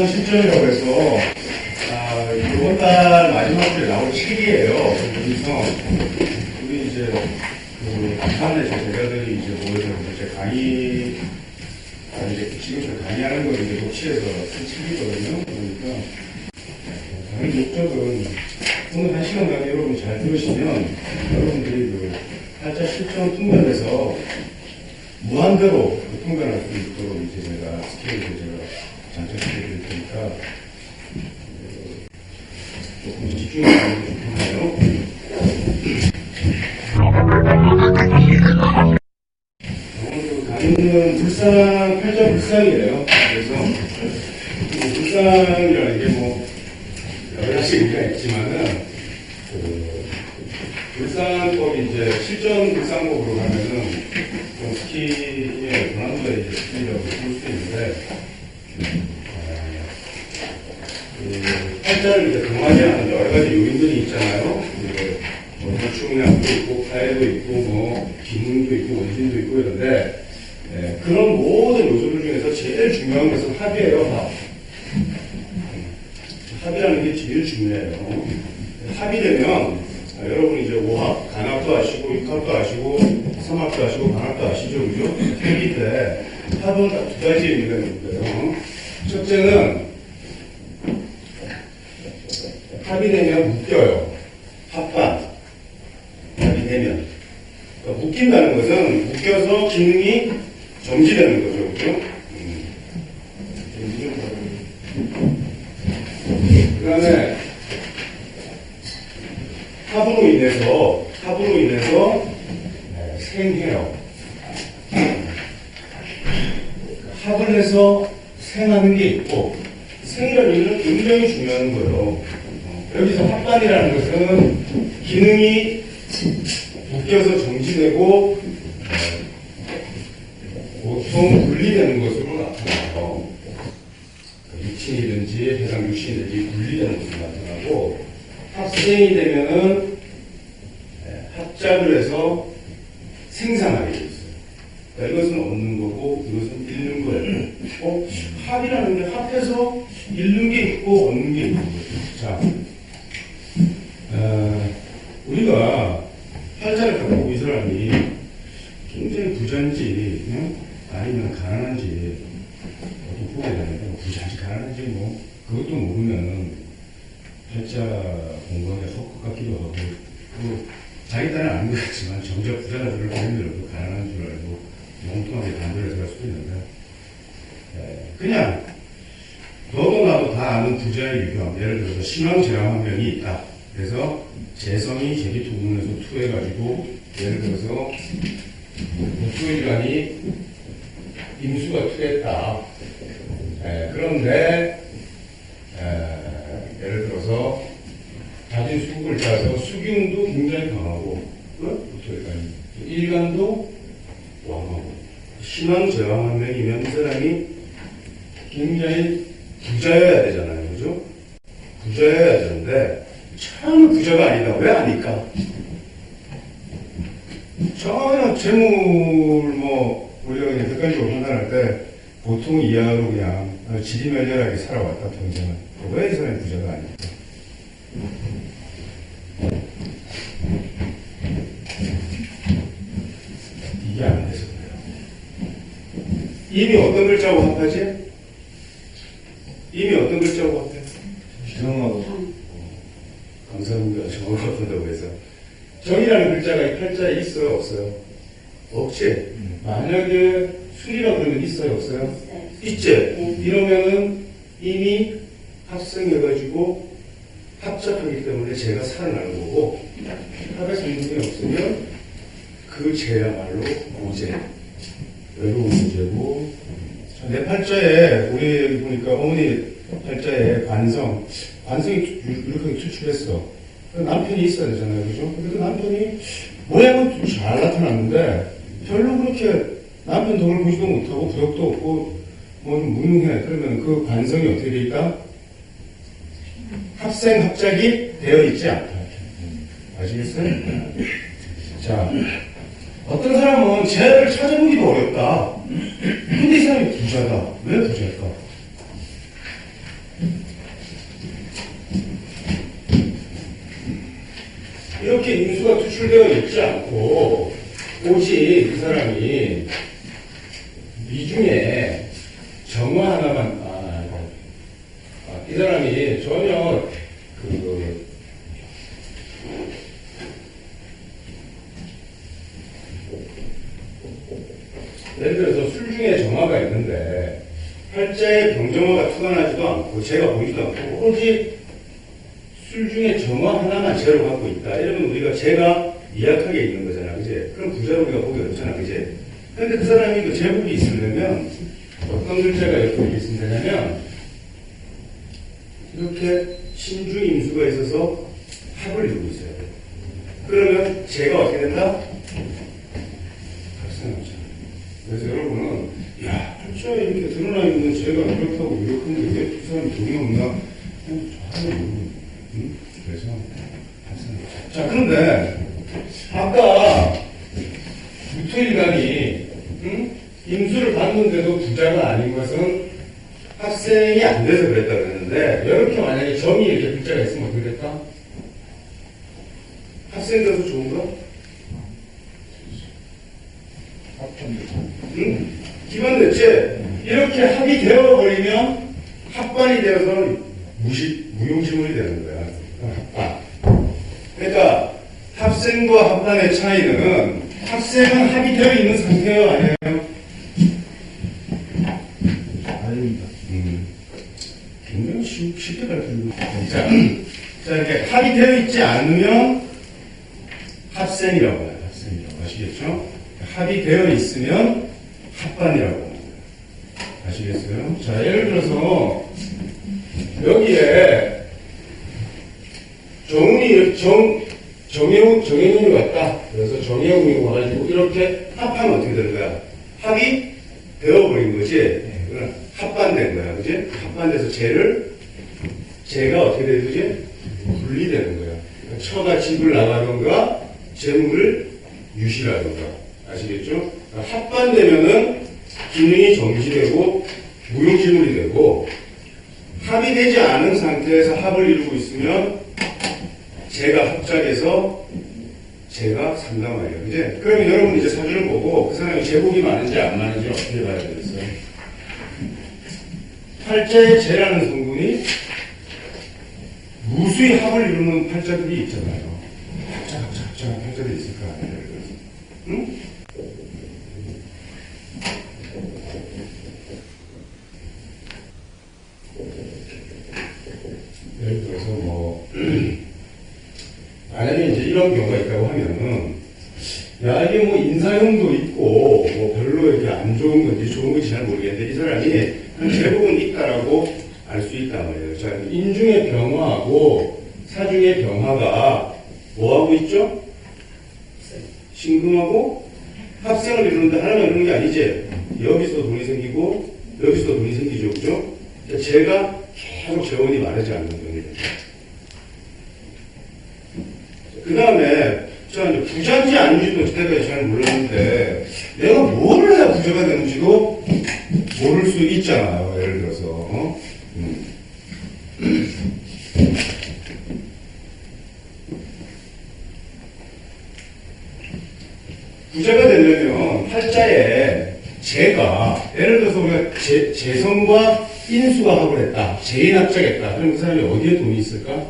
불상 실전이라고 해서 이번 달 마지막 주에 나올 책이에요. 그래서 우리 이제 그 부산의 제자들이 이제 모여서 이제 강의 이제 지금 저 강의하는 거 이제 녹취해서 쓴 책이거든요. 그러니까 강의 목적은 오늘 1시간 강의 여러분 잘 들으시면 여러분들이 그 팔자 실전 통변에서 무한대로 그 통변할 수 있도록 이제 제가 스케일을 제가 장착시켜 드릴 테니까 조금 집중해서 좋겠네요. 오늘 강의는 불상, 팔자 불상이에요. 그래서 불상이라는 게 뭐 여러 가지 의미가 있지만은 불상법이 이제 실전 불상법으로 가면은 좀 스키의 고난도의 이제 스키라고 볼 수 있는데 팔자를 이제 강하게 하는 여러 가지 요인들이 있잖아요. 뭐 혈충량도 있고 파해도 있고 뭐 기능도 있고 원진도 있고 이런데 그런 모든 요소들 중에서 제일 중요한 것은 합이에요. 합. 합이라는 게 제일 중요해요. 합이 되면 여러분이 이제 오합, 간합도 아시고 육합도 아시고 삼합도 아시고 반합도 아시죠, 그죠? 합일 때 합은 딱 두 가지 의미가 있는데요. 첫째는 합이 되면 묶여요. 합반. 합이 되면. 그러니까 묶인다는 것은 묶여서 기능이 정지되는 거죠, 그죠? 그 다음에 합으로 인해서 생해요. 합을 해서 생하는 게 있고, 생이라는 의미는 굉장히 중요한 거예요. 여기서 합반이라는 것은 기능이 묶여서 정지되고 보통 분리되는 것으로 나타나요. 육신이든지 해당 육신이든지 분리되는 것으로 나타나고, 합생이 되면은 합작을 해서 생산하게 돼 있어요. 그러니까 이것은 얻는 거고 이것은 잃는 거예요. 합이라는 게 합해서 잃는 게 있고 얻는 게 있는 거죠. 자, 우리가 팔자를 갖고 이 사람이 굉장히 부자인지 아니면 가난한지 어떻게 보게 되는데 부자인지 가난한지 뭐 그것도 모르면 팔자 공부하기 헛것 같기도 하고 자기 딴은 아닌 것 같지만 정작 부자들을 보는 들어도 가난한 줄 알고 멍뚱하게 반대를 들어갈 수도 있는데 그냥 너도 나도 다 아는 부자의 유형, 예를 들어서 신왕제왕 한 명이 있다. 그래서 재성이 제기토문에서 투해가지고 예를 들어서 목소일간이 임수가 투했다. 그런데 예를 들어서 자진 수국을 짜서 수기운도 굉장히 강하고 일간도 왕하고 신왕제왕 한 명이면 이 사람이 굉장히 부자여야 되잖아요. 그죠? 부자여야 되는데 전혀 부자가 아니다. 왜 아닐까? 전혀 재물 우리가 그냥 객관적으로 판단할 때 보통 이하로 그냥 지리멸렬하게 살아왔다 평생을. 왜 이 사람이 부자가 아닐까? 이게 안 돼서 그래요. 이미 어떤 글자하고 합하지? 이미 어떤 글자하고 합해? 정하고. 감사합니다. 정을 합한다고 해서. 정이라는 글자가 이 팔자에 있어요, 없어요? 없지? 만약에 술이라 그러면 있어요, 없어요? 있지? 이러면은 이미 합성해가지고 합작하기 때문에 제가 살아나는 거고, 합의 성분이 없으면 그 제야말로 무제, 외로운 무제고. 내 팔자에 우리 여기 보니까 어머니 팔자에 관성이 이렇게 추출했어. 남편이 있어야 되잖아요, 그죠? 근데 그 남편이 모양은 잘 나타났는데 별로 그렇게 남편 덕을 보지도 못하고 부력도 없고 뭐 좀 무능해. 그러면 그 관성이 어떻게 돼 있다? 합작이 되어 있지 않다. 아시겠어요? 자, 어떤 사람은 쟤를 찾아보기도 어렵다. 근데 이 사람이 부자다. 왜 부자일까? 혹시 그 사람이 이 중에 정화 하나만, 이 사람이 전혀 예를 들어서 술 중에 정화가 있는데 팔자에 병정화가 투과나지도 않고 제가 보이지도 않고 오로지 술 중에 정화 하나만 제로 갖고 있다. 이러면 우리가 제가 미약하게 있는 거잖아. 그제? 그럼 부자로 우리가 보기 어렵잖아. 그제? 근데 그 사람이 그 제복이 있으려면 어떤 글자가 이렇게 있으면 되냐면 이렇게 신주 임수가 있어서 합을 이루고 있어야 돼. 그러면 제가 어떻게 된다? 발생하잖아. 그래서 여러분은 야, 팔자에 이렇게 드러나 있는 제가 이렇다고 이렇게 왜 그 사람이 돈이 없나? 그래서 발생하죠. 자, 그런데 아까 무토일간이 임수를 받는데도 부자가 아닌 것은 학생이 안 돼서 그랬다 그랬는데 이렇게 만약에 점이 이렇게 글자가 있으면 어떻게 될까? 학생 돼서 좋은가? 응? 기본 됐지? 이렇게 합이 되어버리면 합반이 되어서 무용지물이 되는 거야. 합반. 그러니까 합생과 합반의 차이는 학생은 합이 되어 있는 상태예요, 아니에요? 아닙니다. 굉장히 쉽게 가르치는 거예요. 자, 이렇게 합이 되어 있지 않으면 합생이라고 해요. 합생이라고. 아시겠죠? 합이 되어 있으면 합반이라고 합니다. 아시겠어요? 자, 예를 들어서 여기에 정혜웅이 왔다. 그래서 정혜웅이 와가지고 이렇게 합하면 어떻게 되는 거야? 합이 되어버린 거지? 합반된 거야. 그지? 합반돼서 제가 어떻게 되는 거지? 분리되는 거야. 처가 집을 나가던가 재물을 유실하던가. 아시겠죠? 합반되면은 기능이 정지되고 무용지물이 되고 합이 되지 않은 상태에서 합을 이루고 있으면 제가 합작해서 제가 상담하예요. 그지? 그러면 여러분 이제 사주를 보고 그 사람이 제복이 많은지 안 많은지 어떻게 봐야 되겠어요? 팔자의 재라는 성분이 무수히 합을 이루는 팔자들이 있잖아요. 합작한 팔자들이 있을 거 아니에요. 응? 예를 들어서 만약에 이제 이런 경우가 있다고 하면은 야, 이게 인사형도 있고 별로 이렇게 안 좋은 건지 좋은 건지 잘 모르겠는데 이 사람이 한 제복은 있다라고 알 수 있단 말이에요. 자, 인중의 병화하고 사중의 병화가 뭐하고 있죠? 신금하고 합생을 이루는데 하나만 이루는 게 아니지. 여기서 돈이 생기고 여기서 돈이 생기죠. 그죠? 제가 계속 재원이 마르지 않는 병이 됩니다. 그 다음에 자, 이제 부자인지 아닌지도 그때까지 잘 몰랐는데 내가 뭐를 해야 부자가 되는지도 모를 수 있잖아요. 예를 들어서 부자가 되려면 팔자에 재가 예를 들어서 우리가 재성과 인수가 합을 했다. 재인합작했다. 그럼 그 사람이 어디에 돈이 있을까?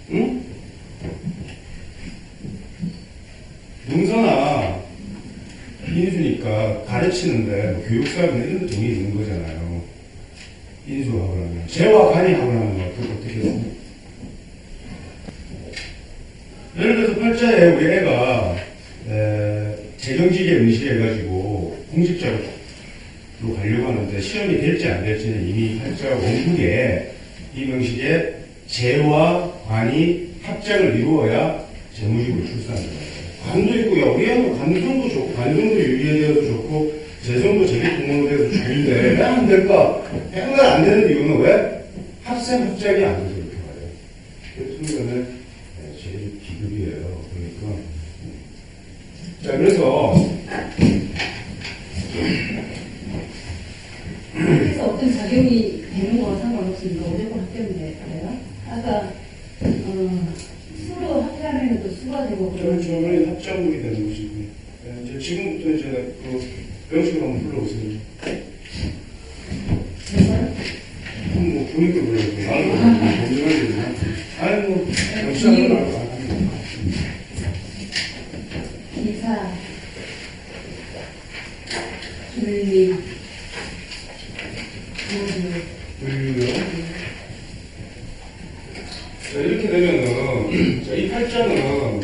응? 문서나 인수니까 가르치는데 교육사업은 이런 데 돈이 있는 거잖아요. 인수합을 하면. 재와 간이 합을 하면 어떻게 돼요? 예를 들어서 팔자에 우리 애가 재경직에 응시해가지고 공직자로 가려고 하는데 시험이 될지 안 될지는 이미 팔자 원국에 이 명식에 재와 관이 합작을 이루어야 재무직으로 출산합니다. 관도 있고요. 우리 애는 관성도 좋고 관성도 유리해도 좋고 재성도 재계통으로 돼서 좋은데 왜 안 될까? 백날 안 되는 이유는 왜? 합생 합작이 안 돼서 이렇게 말해요. 그래서 이거는 제일 비급이에요. 그러니까 자, 그래서 어떤 작용이 되는 거와 상관없습니다. 무조건 합격이 돼요. 아까 수로 합작하면 또 수가 되고 저는 합작물이 되는 거죠. 보시고. 이제 지금부터 이제 그 명식을 한번 불러보세요. 뭐, 보니까 그래요. 나는 뭐, 검증하지. 아니, 뭐, 시작을 하고. 기사, 분리, 분류요? 자, 이렇게 되면은, 자, 이 팔자는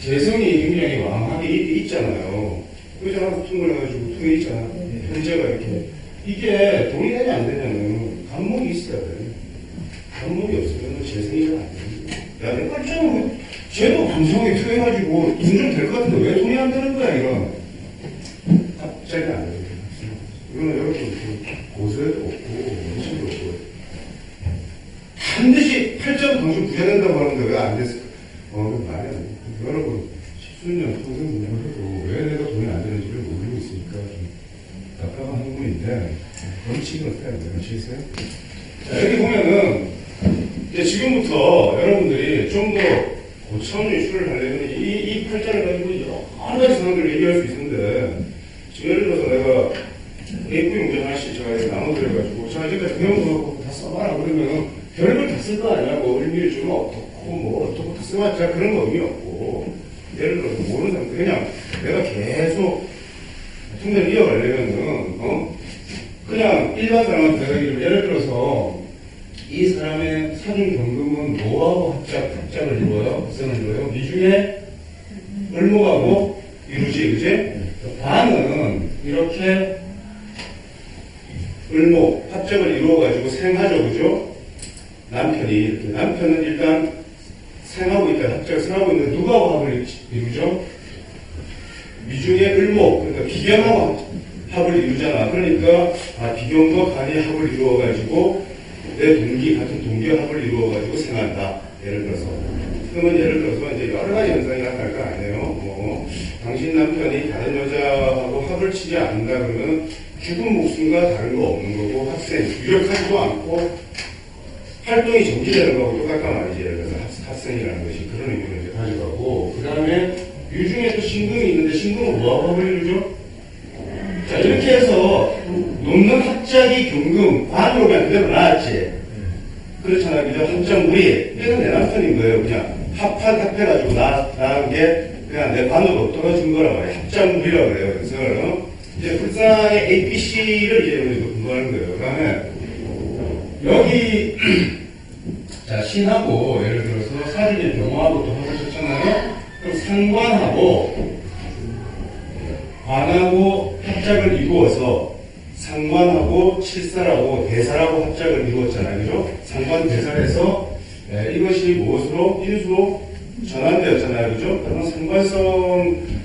재성이 굉장히 왕하게 있잖아요. 그죠? 퉁글해가지고 퉁에 있잖아. 현재가 이렇게. 이게 돈이 되면 안 되냐면, 간목이 있어야 돼. 간목이 없으면 재성이 잘 안 돼. 야, 내 팔자는 쟤도 감성이 투여해가지고 돈 좀 될 것 같은데 왜 돈이 안 되는 거야, 이건. 갑자기 안 돼. 이거는 여러분, 고소에도 없고, 원심도 없고. 반드시 팔자도 당신 부자 된다고 하는데 왜 안 됐을까? 그 말이 안 돼. 여러분, 10수년 평생 공부해도 왜 내가 돈이 안 되는지를 모르고 있으니까 좀 답답한 행동인데, 원칙은 어떻게 해야 돼요? 원칙이세요? 자, 여기 보면은, 이제 지금부터 여러분들이 좀 더 고차원의 수를 하려면 이 팔자를 가지고 여러 가지 상황들을 얘기할 수 있는데, 지금 예를 들어서 내가 A9 문제 하나씩 제가 나눠드려가지고, 자, 이제까지 배운 거 다 써봐라. 그러면 별걸 다 쓸 거 아니야. 뭐, 의미를 주면 어떻고, 뭐, 어떻고 다 써봤자 그런 거 의미 없고. 예를 들어서 모르는 사람들, 그냥 내가 계속 통계를 이어가려면은, 그냥 일반 사람한테 예를 들어서 이 사람의 사준 경금은 뭐하고 합작을 이루어요? 합성을 이루어요? 이 중에 을목하고 이루지, 그지? 반은 이렇게 을목, 합작을 이루어가지고 생하죠, 그죠? 남편이 이렇게. 남편은 일단 생하고 있다, 합작을 생하고 있는데 누구하고 합을 이루죠? 미중의 을목, 그러니까 비견하고 합을 이루잖아. 그러니까, 비견과 간이 합을 이루어가지고 내 동기, 같은 동기와 합을 이루어가지고 생한다. 예를 들어서. 그러면 예를 들어서 이제 여러 가지 현상이 나타날 거 아니에요. 뭐, 당신 남편이 다른 여자하고 합을 치지 않는다 그러면 죽은 목숨과 다른 거 없는 거고, 합생, 유력하지도 않고, 활동이 정지되는 거하고 똑같단 말이지. 예를 들어서 합생이라는 것이 그런 의미를 이제 가져가고, 그 다음에 유중에 또 신금이 있는데, 신금은 뭐하고 합을 이루죠? 자, 이렇게 해서 놓는 합작이 경금, 관으로 그냥 그대로 나왔지. 그렇잖아요. 그죠? 합작물이. 이건 내 남편인 거예요. 그냥 합해가지고 나온 게 그냥 내 관으로 떨어진 거란 말이에요. 합작물이라고 그래요. 그래서 이제 불상의 ABC를 이제 우리도 공부하는 거예요. 그 다음에 여기 자, 신하고 예를 들어서 사진의 병화하고 또 합을 쳤잖아요. 그럼 상관하고 관하고 합작을 이루어서 상관하고 칠사라고 대사라고 합작을 이루었잖아요. 그죠? 상관 대사에서 이것이 무엇으로? 인수로 전환되었잖아요. 그죠? 그러면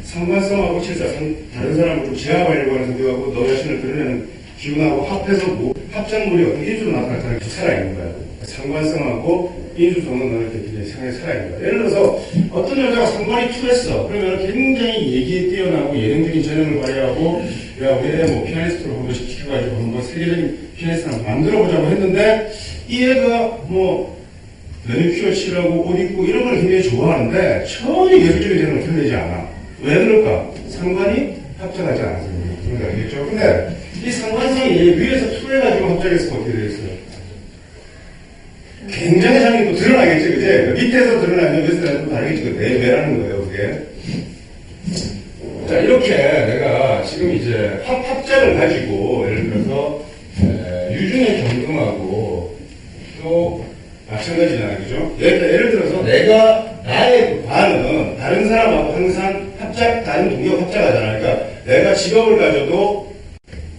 상관성하고 칠사, 다른 사람을 좀 제압하려고 하는 생각하고 너 자신을 드러내는 기운하고 합해서 합작물이 어떤 인수로 나타나잖아요. 살아있는 거야. 상관성하고 인수성은 너는 이렇게 굉장히 상에 살아있는 거야. 예를 들어서 어떤 여자가 상관이 투했어. 그러면 굉장히 얘기에 뛰어나고 예능적인 재능을 발휘하고 야, 우리 애 뭐 피아니스트로 한번 시켜가지고 한번 세계적인 피아니스트를 만들어보자고 했는데 이 애가 뭐 매니큐어 칠하고 옷 입고 이런 걸 굉장히 좋아하는데 전혀 예술적인 재능을 드러내지 않아. 왜 그럴까? 상관이 합작하지 않아서 그런 거 알겠죠? 근데 이 상관성이 위에서 투해가지고 합작해서 어떻게 되겠어요? 굉장히 장이 또 드러나겠지, 그지? 밑에서 드러나면 위에서 또 다르겠지. 왜라는 거예요, 그게. 자, 이렇게 내가 지금 이제 합작을 가지고, 예를 들어서, 유중의 경금하고, 또, 마찬가지잖아요, 그죠? 예를 들어서 나의 관은 다른 사람하고 항상 다른 동기와 합작하잖아요. 그러니까 내가 직업을 가져도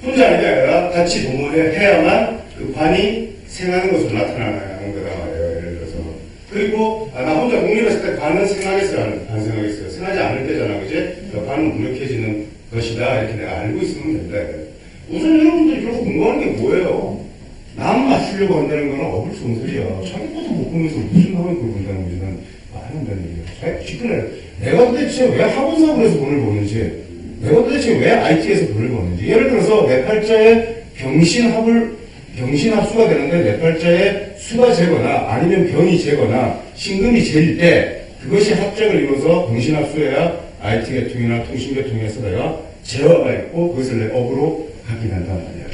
혼자 하는 게 아니라 같이 동원을 해야만 그 관이 생하는 것으로 나타나는 거다 말이에요. 예를 들어서. 그리고 나 혼자 독립했을 때 관은 생하겠어요? 안 생하겠어요? 생하지 않을 때잖아. 그지? 관은 무력해지는 것이다. 이렇게 내가 알고 있으면 된다. 우선 여러분들이 결국 공부하는 게 뭐예요? 남 맞추려고 한다는 거는 어불성설이야. 자기 것도 못 보면서 무슨 학원 그걸 본다는 거지. 난 말이 안 되는 얘기야. 자기 직근에 내가 도대체 왜 학원사고에서 돈을 버는지, 내가 도대체 왜 IT에서 돈을 버는지. 예를 들어서 내 팔자에 병신합수가 되는데 내 팔자에 수가 재거나 아니면 병이 재거나 신금이 재일 때 그것이 합작을 이루어서 병신합수해야 IT 계통이나 통신 계통에서 내가 재화가 있고 그것을 내 업으로 확인한단 말이야.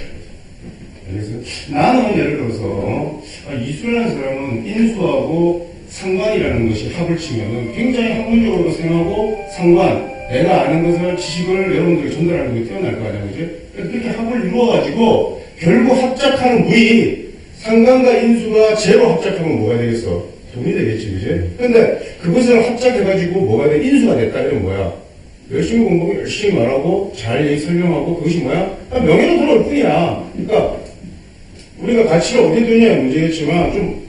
그래서 나는 예를 들어서 이수라는 사람은 인수하고 상관이라는 것이 합을 치면은 굉장히 학문적으로 생각하고 상관, 내가 아는 것을 지식을 여러분들에게 전달하는 게 뛰어날 거 아니야, 그지? 그렇게 합을 이루어가지고 결국 합작하는 무이 상관과 인수가 제로 합작하면 뭐가 되겠어? 돈이 되겠지, 그지? 근데 그것을 합작해가지고 뭐가 돼? 인수가 됐다, 이러면 뭐야? 열심히 공부하고 열심히 말하고 잘 얘기 설명하고 그것이 뭐야? 명예로 돌아올 뿐이야. 그러니까 우리가 가치를 어디에 두느냐의 문제겠지만 좀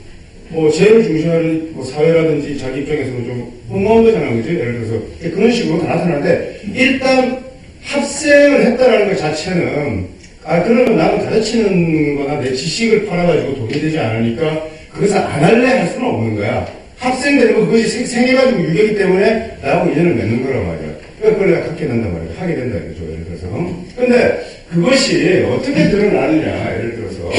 재를 중시하는 사회라든지 자기 입장에서는 좀 엉망한 거잖아, 그지? 예를 들어서 그런 식으로 다 나타나는데 일단 합생을 했다라는 것 자체는 그러면 나는 가르치는 거나 내 지식을 팔아가지고 돈이 되지 않으니까 그것을 안 할래 할 수는 없는 거야. 합생되는 거 그것이 생겨가지고 유격이기 때문에 나하고 인연을 맺는 거란 말이야. 그러니까 그걸 내가 갖게 된단 말이야. 하게 된다 이거죠. 예를 들어서. 근데 그것이 어떻게 드러나느냐. 예를 들어서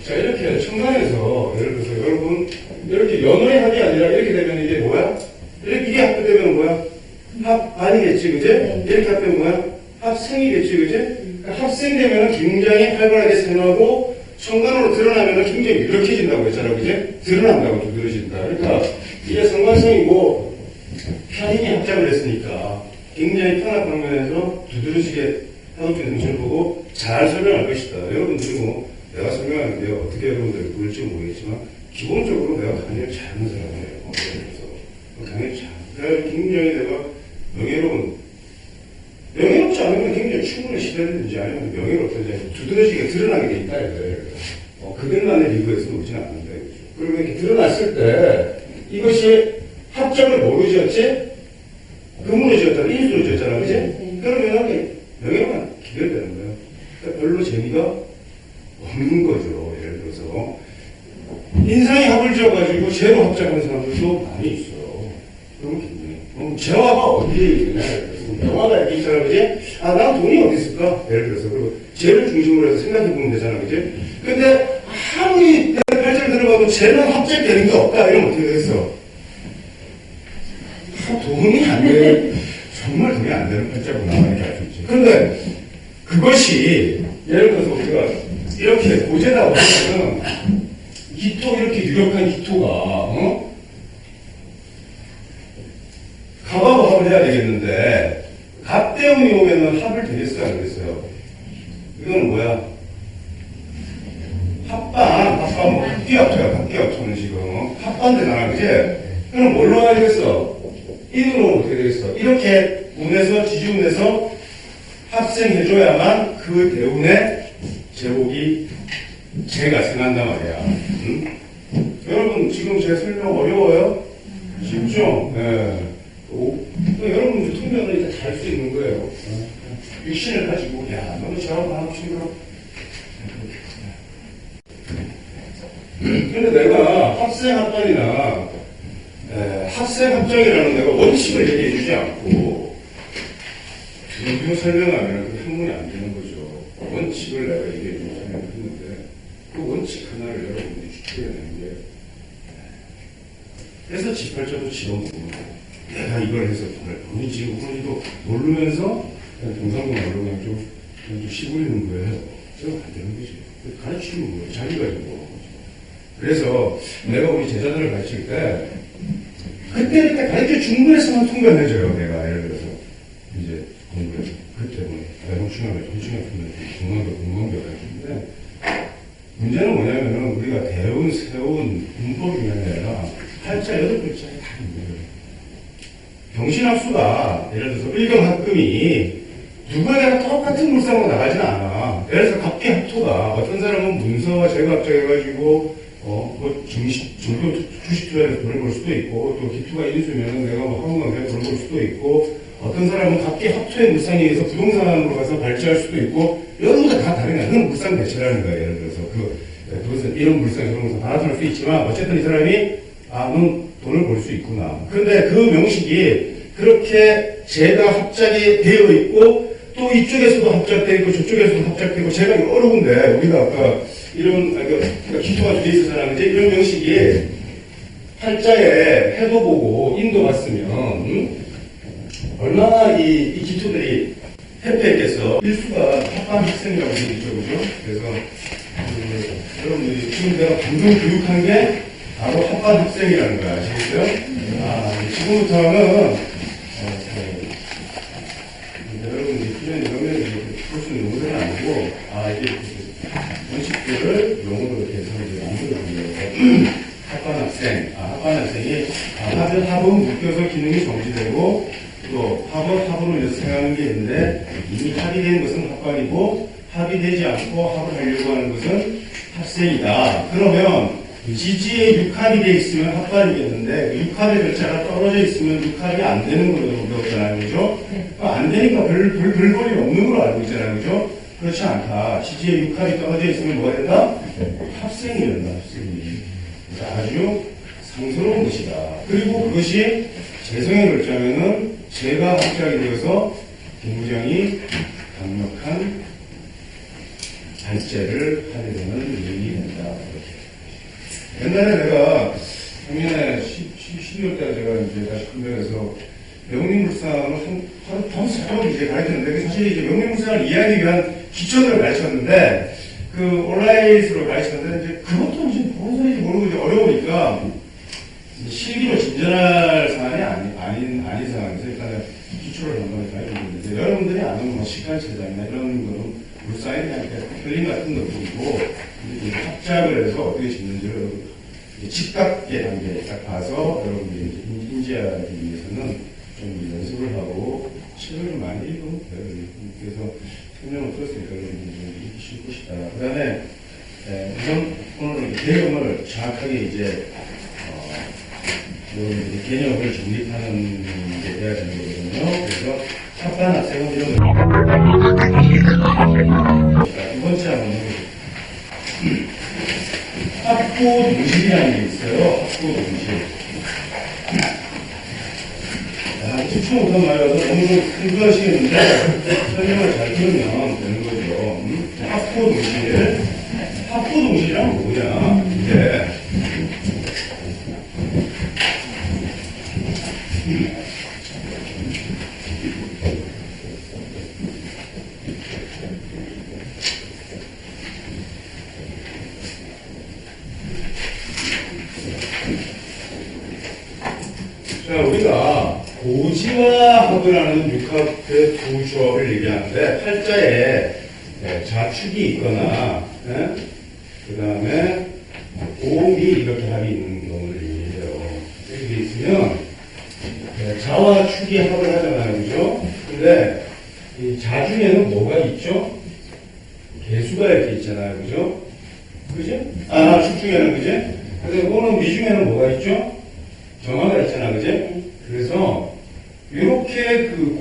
자, 이렇게 청산에서 예를 들어서 여러분 이렇게 연호의 합이 아니라 이렇게 되면 이게 뭐야? 이게 합되면 뭐야? 합반이겠지, 그지? 이렇게 합되면 뭐야? 합생이겠지, 그지? 그러니까 합생되면 굉장히 활발하게 생하고 청간으로 드러나면 굉장히 유력해진다고 했잖아, 그지? 드러난다고 두드러진다. 그러니까 이게 상관성이고 편인이 합작을 했으니까 굉장히 편한 방면에서 두드러지게 하도록 정신을 보고 잘 설명할 것이다. 여러분들이 뭐 내가 설명하는 게 어떻게 여러분들이 보일지 모르겠지만 기본적으로 내가 강의를 잘하는 사람이에요. 그래서 강의를 잘 굉장히 내가 명예롭지 않으면 굉장히 충분히 시대든지 아니면 명예롭든지 두드러지게 드러나게 돼 있다 이거예요. 그들만의 리그에서 오지는 않는데 그러면 이렇게 드러났을 때 이것이 합작을 뭐로 지었지? 금으로 지었잖아, 인수로 지었잖아, 그지? 그러면 명예로만 기별되는 거예요. 그러니까 별로 재미가 없는 거죠. 예를 들어서 인상이 합을 지어가지고 재로 합작하는 사람들도 많이 있어요. 그러면 굉장히 재화가 어디에 있느냐. 영화가 이렇게 있잖아, 그지? 난 돈이 어디 있을까? 예를 들어서 그리고 재를 중심으로 해서 생각해보면 되잖아, 그지? 근데 아무리 내 팔자를 들어가도 재는 합작되는 게 없다. 이러면 어떻게 되겠어? 돈이 안 돼. 정말 돈이 안 되는 팔자구나. 이렇게 알 수 있지. 그런데 그것이 예를 들어서 우리가 이렇게 고제다 보면은 기토 이렇게 유력한 기토가 갑하고 합을 해야 되겠는데 갑대운이 오면은 합을 되겠어요 안 되겠어요? 이건 뭐야? 합반 뭐 합기합토야. 합기합토는 지금 합반대 나라 그지? 그럼 뭘로 해야 되겠어? 인으로 어떻게 되겠어? 이렇게 운에서 지지운에서 합생해줘야만 그 대운의 제복이 제가 생각한단 말이야. 응? 여러분 지금 제 설명 어려워요? 쉽죠? 네. 여러분들 통면을 이제 다 할 수 있는 거예요. 육신을 가지고 야 너는 저하고 나하고 친구로 근데 내가 합생합반이나 합생합장이라는 내가 원칙을 얘기해 주지 않고 그냥 설명하면 그 학문이 안 되는 거죠. 원칙을 내가 얘기해 주고 설명했는데 그 원칙 하나를 여러분들이 지켜내는 게 그래서 지팔자도 지원부고 내가 이걸 해서 돈이 지금 우리도 모르면서 그냥 동상도 모르고 그냥 좀 시부리는 거예요. 그래서 안 되는 거지. 가르치는 거예요. 자기가 이거. 그래서 내가 우리 제자들을 가르칠 때 그때 이렇게 가르쳐 준 거에서만 통과해줘요. 내가 예를 들어서 이제 공부해서 그때 뭐 내가 중요하게 공공교가 있는데 문제는 뭐냐면은 우리가 대운, 세운, 문법이 아니라 팔자 8글자에 다 있는 거예요. 병신합수가 예를 들어서 일경합금이 누구에게나 똑같은 물상으로 나가지는 않아. 예를 들어서 갑기합토가 어떤 사람은 문서와 제각적해가지고 중도 주식 투자에서 돈을 벌 수도 있고 또 기투가 인수면 내가 한국관계에 돈을 벌 수도 있고 어떤 사람은 갑기합토의 물상에 의해서 부동산으로 가서 발전할 수도 있고 여러 가지 다 다른 거야. 그건 물상 대체라는 거야. 예를 들어서 그것은 이런 물상 저런 물상 다 나타날 수 있지만 어쨌든 이 사람이 넌 돈을 벌 수 있구나. 그런데 그 명식이 그렇게 제가 합작이 되어 있고 또 이쪽에서도 합작되고 저쪽에서도 합작되고 제가 여러 군데 우리가 아까 이런 그러니까 기초가 돼 있어서는 이제 이런 형식이 팔자에 해도 보고 인도 봤으면 얼마나 이 기초들이 해피했겠어. 일수가 합반 학생이라고 되겠죠, 그죠? 그래서 여러분들이 지금 내가 방금 교육한 게 바로 합반 학생이라는 거야, 아시겠어요? 지금부터는 여러분들이 그냥 이러면 볼 수 있는 용어는 아니고 이게 원칙들을 용어로 이렇게 해서 만들어주는 합반 학생, 합반 학생이 합은 묶여서 기능이 정지되고 또 합으로 인해서 생각하는 게 있는데 이미 합의된 것은 합반이고 합의되지 않고 합을 하려고 하는 것은 학생이다. 그러면 지지에 육합이 돼 있으면 합반이겠는데 육합의 글자가 떨어져 있으면 육합이 안 되는 걸로 배웠잖아요, 그죠? 안 되니까 별볼이 없는 걸로 알고 있잖아요, 그죠? 그렇지 않다. 지지에 육합이 떨어져 있으면 뭐가 된다? 합생이 된다, 합생이. 아주 상스러운 것이다. 그리고 그것이 재성의 글자면은 제가 합작이 되어서 굉장히 강력한 발제를 하게 되는 일이 된다. 이렇게. 옛날에 내가 작년에 12월 때 제가 이제 다시 분별해서 명리물상을 하루 밤새도록 이제 가르쳤는데 사실 이제 명리물상을 이해하기 위한 기초들을 가르쳤는데 그 온라인으로 가르쳤는데 이제 그것도 이제 무슨 소리인지 모르고 이제 어려우니까 실기로 진전할 사안이 아닌 상황에서 일단은 기초를 한번 가르쳤는데 여러분들이 아는 뭐 시간체장이나 이런 거는 물상에 그냥 그림 같은 것들이고 합작을 해서 어떻게 짓는지를 직각계 단계에 딱 봐서 여러분들이 인지하기 위해서는 좀 연습을 하고 책을 좀 많이 읽으면 돼요. 그래서 설명을 들었으니까 여러분들이 좀 읽기 쉬울 것이다. 그 다음에 우선 오늘 개념을 정확하게 이제 여러분들이 개념을 정립하는 게 돼야 되는 거거든요. 그래서 합반 학생은 이런 두 번째 하고는 합고 동실이라는 게 있어요. 합고 동실. 추측 못한 말이라서 너무 흥분하시겠는데 설명을 잘 들으면 되는 거죠. 합고 동실. 합고 동실이란 뭐냐? 이제 자, 우리가 고지와 합이라는 육합의 두 조합을 얘기하는데 팔자에 좌축이 있거나 그 다음에 고음이 이렇게 합이 있는 경우를 얘기해요. 이렇게 있으면 자와 축이 합을 하잖아요, 그죠? 근데 이 자 중에는 뭐가 있죠? 개수가 이렇게 있잖아요, 그죠? 그지? 축 중에는 그지? 근데 오는 미 중에는 뭐가 있죠? 정화가 있잖아, 그지? 그래서 이렇게 그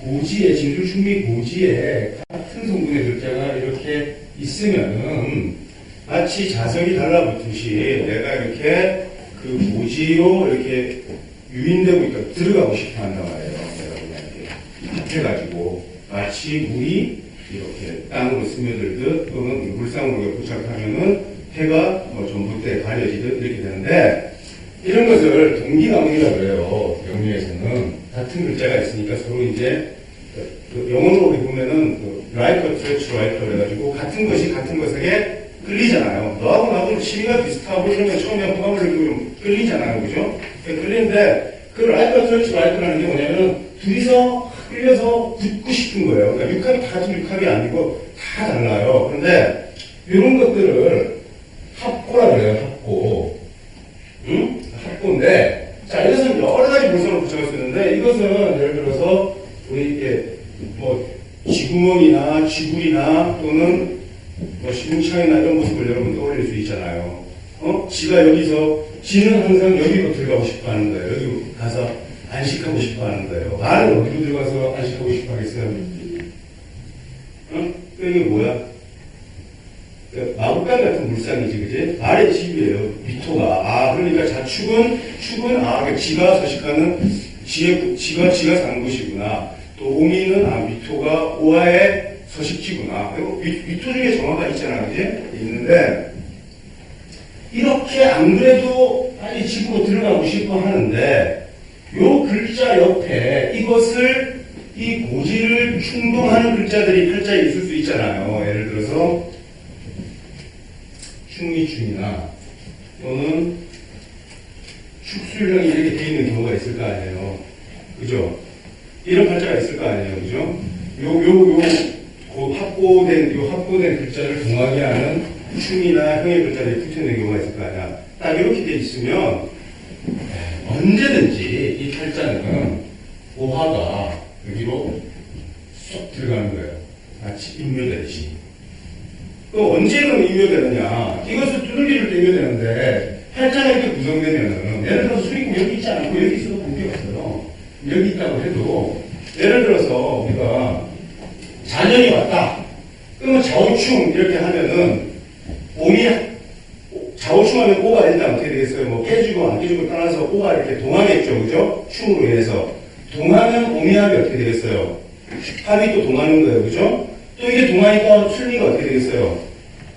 고지에 진술충미 고지에 같은 성분의 글자가 이렇게 있으면은 마치 자석이 달라붙듯이 내가 이렇게 그 고지로 이렇게 유인되고 있다 들어가고 싶어 한단 말이에요. 내가 그냥 이렇게 합해가지고 마치 물이 이렇게 땅으로 스며들듯 또는 물상으로 부착하면은 해가 전봇대에 가려지듯 이렇게 되는데 이런 것을 동기나무이라고 해요. 명리에서는 같은 글자가 있으니까 서로 이제 영어로 보면은 라이커 트레치 라이커 해가지고 같은 것이 같은 것에게 끌리잖아요. 너하고 나하고 취미가 비슷하고 이러면 처음에 호감을 느끼고 끌리잖아요, 그죠? 끌리는데 그 라이커 트레치 라이커라는 게 뭐냐면 둘이서 끌려서 붙고 싶은 거예요. 그러니까 육합이 다 같은 육합이 아니고 다 달라요. 그런데 이런 것들을 합고라 그래요. 합고. 응? 합고인데, 자, 이것은 여러 가지 물성을 붙여갈 수 있는데, 이것은 예를 들어서, 우리, 쥐구멍이나 쥐굴이나 또는 시궁창이나 이런 모습을 여러분 떠올릴 수 있잖아요. 지가 여기서, 지는 항상 여기로 들어가고 싶어 하는 거예요. 여기 가서 안식하고 싶어 하는 거예요. 말은 어디로 들어가서 안식하고 싶어 하겠어요? 이게 뭐야? 마구간 같은 물상이지, 그지? 말의 집이에요, 미토가. 그러니까 자축은, 지가 서식하는, 지가 사는 곳이구나. 또 오미는 미토가 오화의 서식지구나. 그리고 미토 중에 정화가 있잖아, 그지? 있는데 이렇게 안 그래도 빨리 집으로 들어가고 싶어 하는데 요 글자 옆에 이것을 이 고지를 충동하는 글자들이 팔자에 있을 수 있잖아요. 예를 들어서 충미충이나 또는 축술형이 이렇게 돼 있는 경우가 있을 거 아니에요. 그죠? 이런 팔자가 있을 거 아니에요. 그죠? 확보된 글자를 동하게 하는 충이나 형의 글자들이 붙어 있는 경우가 있을 거 아니야. 딱 이렇게 돼 있으면 언제든지 이 팔자는 오화가 여기로 쏙 들어가는 거예요. 마치 인묘되듯이. 그럼 언제 그럼 인묘되느냐? 이것을 두들기를 때 인묘되는데 팔자가 이렇게 구성되면은 예를 들어서 수익금 여기 있지 않고 여기 있어도 관계가 없어요. 여기 있다고 해도 예를 들어서 우리가 자년이 왔다. 그러면 좌우충 이렇게 하면은 좌우충 하면 오가 된다면 어떻게 되겠어요? 뭐 깨지고 안 깨지고 떠나서 오가 이렇게 동하겠죠. 그죠? 충으로 인해서. 동하면 오미합이 어떻게 되겠어요? 합이 또 동하는 거예요. 그죠? 또 이게 동하니까 순리가 어떻게 되겠어요?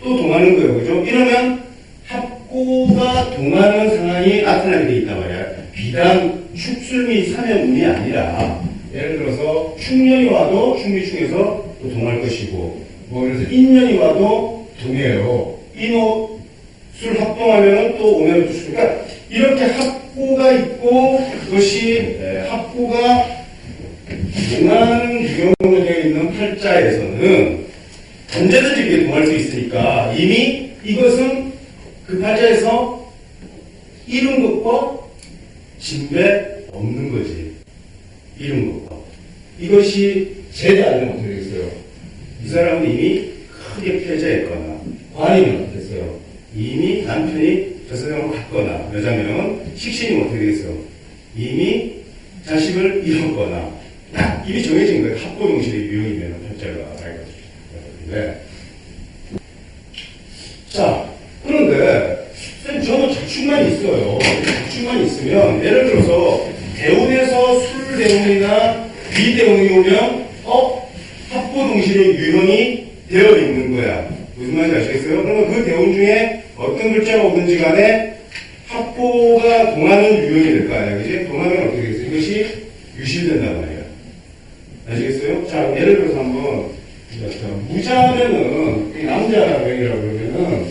또 동하는 거예요. 그죠? 이러면 합고가 동하는 상황이 나타나게 돼 있단 말이야. 비단 축술미 삼연운이 아니라 예를 들어서 충년이 와도 충미충에서 또 동할 것이고 뭐 그래서 인년이 와도 동해요. 인호술 합동하면은 또 오면 또 술. 그러니까 이렇게 합고가 있고 그것이 합고가 동하는 유형으로 되어 있는 팔자에서는 언제든지 이게 동할 수 있으니까 이미 이것은 그 팔자에서 이름것법 진배 없는 거지. 이름것법. 이것이 제대 알면 어떻게 되겠어요? 이 사람은 이미 크게 폐자했거나 관이면 어땠어요? 이미 남편이 저 사람하고 갔거나 여자면 식신이면 어떻게 되겠어요? 이미 자식을 잃었거나 이미 정해진 거예요. 합고동실의 유형이면 팔자가 알거든요. 자, 그런데 선생님 저는 자축만 있어요. 자축만 있으면 예를 들어서 대운에서 술대운이나 비대운이 오면 합고동실의 유형이 되어 있는 거야. 무슨 말인지 아시겠어요? 그러면 그 대운 중에 어떤 글자가 오든지 간에 합고가 동하는 유형이 될 거 아니야. 그지? 동하면 어떻게 되겠어요? 이것이 유실된단 말이야. 아시겠어요? 자, 예를 들어서 한번 무자면은 남자명이라고 그러면은